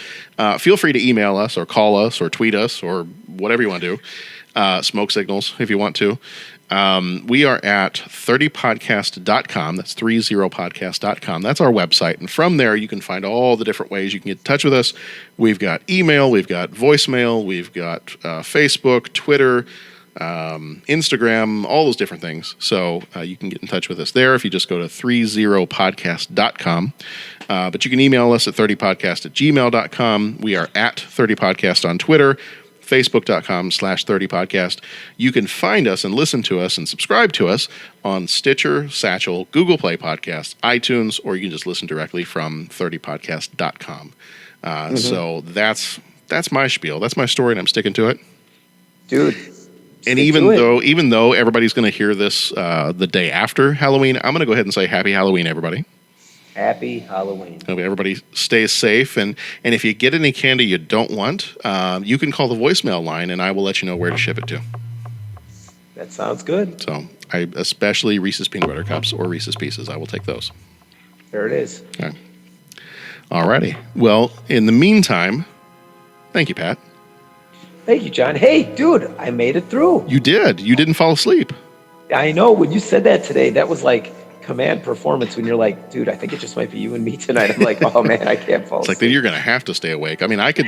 feel free to email us or call us or tweet us or whatever you want to do. Smoke signals if you want to. We are at 30podcast.com. That's 30podcast.com. That's our website. And from there, you can find all the different ways you can get in touch with us. We've got email, we've got voicemail, we've got Facebook, Twitter, Instagram, all those different things. So you can get in touch with us there if you just go to 30podcast.com. But you can email us at 30podcast@gmail.com. We are at 30podcast on Twitter. Facebook.com/30podcast. You can find us and listen to us and subscribe to us on Stitcher, Satchel, Google Play Podcasts, iTunes, or you can just listen directly from 30podcast.com. So that's my spiel. That's my story, and I'm sticking to it. Dude. And even though everybody's going to hear this the day after Halloween, I'm going to go ahead and say Happy Halloween, everybody. Happy Halloween. Hope everybody stays safe. And if you get any candy you don't want, you can call the voicemail line, and I will let you know where to ship it to. That sounds good. So, especially Reese's Peanut Butter Cups or Reese's Pieces. I will take those. There it is. Okay. All righty. Well, in the meantime, thank you, Pat. Thank you, John. Hey, dude, I made it through. You did. You didn't fall asleep. I know. When you said that today, that was like command performance when you're like, dude, I think it just might be you and me tonight. I'm like, oh man, I can't fall asleep. It's like, then you're going to have to stay awake. I mean, I could,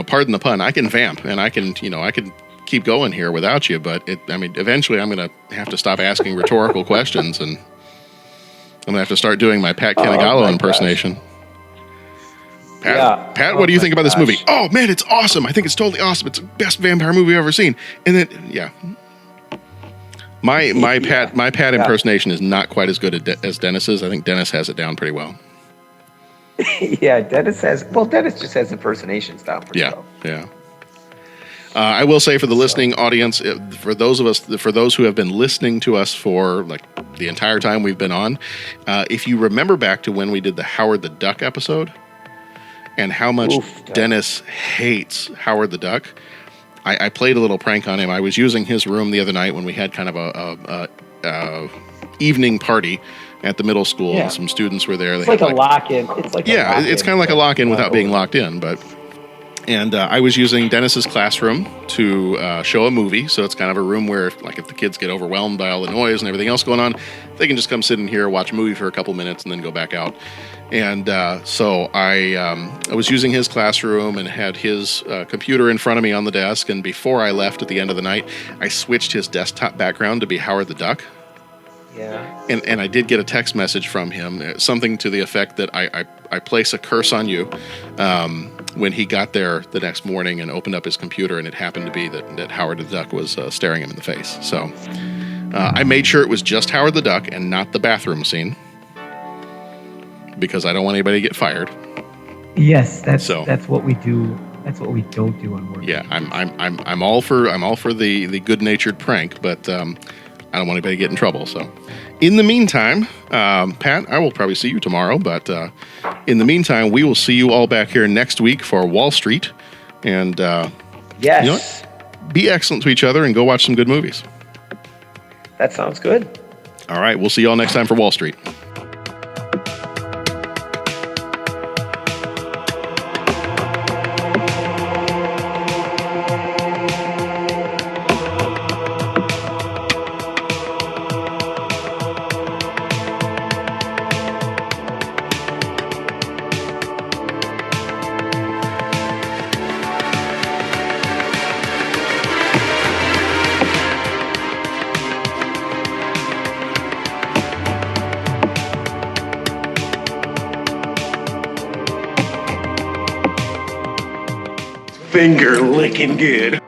pardon the pun, I can vamp and I can keep going here without you, but eventually I'm going to have to stop asking rhetorical questions and I'm going to have to start doing my Pat Canigallo impersonation. Pat, what do you think about this movie? Oh man, it's awesome. I think it's totally awesome. It's the best vampire movie I've ever seen. And then, My Pat impersonation is not quite as good as Dennis's. I think Dennis has it down pretty well. Yeah, Dennis just has impersonations down pretty well. Yeah. I will say for the listening audience, for those who have been listening to us for like the entire time we've been on, if you remember back to when we did the Howard the Duck episode and how much Dennis hates Howard the Duck, I played a little prank on him. I was using his room the other night when we had kind of a evening party at the middle school. And some students were there. It's like a lock-in. It's kind of like a lock-in without being locked in. And I was using Dennis's classroom to show a movie. So it's kind of a room where, like, if the kids get overwhelmed by all the noise and everything else going on, they can just come sit in here, watch a movie for a couple minutes, and then go back out. And so I was using his classroom and had his computer in front of me on the desk. And before I left at the end of the night, I switched his desktop background to be Howard the Duck. Yeah. And I did get a text message from him, something to the effect that I place a curse on you. When he got there the next morning and opened up his computer, and it happened to be that Howard the Duck was staring him in the face. So I made sure it was just Howard the Duck and not the bathroom scene, because I don't want anybody to get fired. Yes, that's what we do. That's what we don't do on work. Yeah, I'm all for the good-natured prank, but I don't want anybody to get in trouble. So, in the meantime, Pat, I will probably see you tomorrow. But in the meantime, we will see you all back here next week for Wall Street. And yes, you know what? Be excellent to each other and go watch some good movies. That sounds good. All right, we'll see you all next time for Wall Street. finger licking good.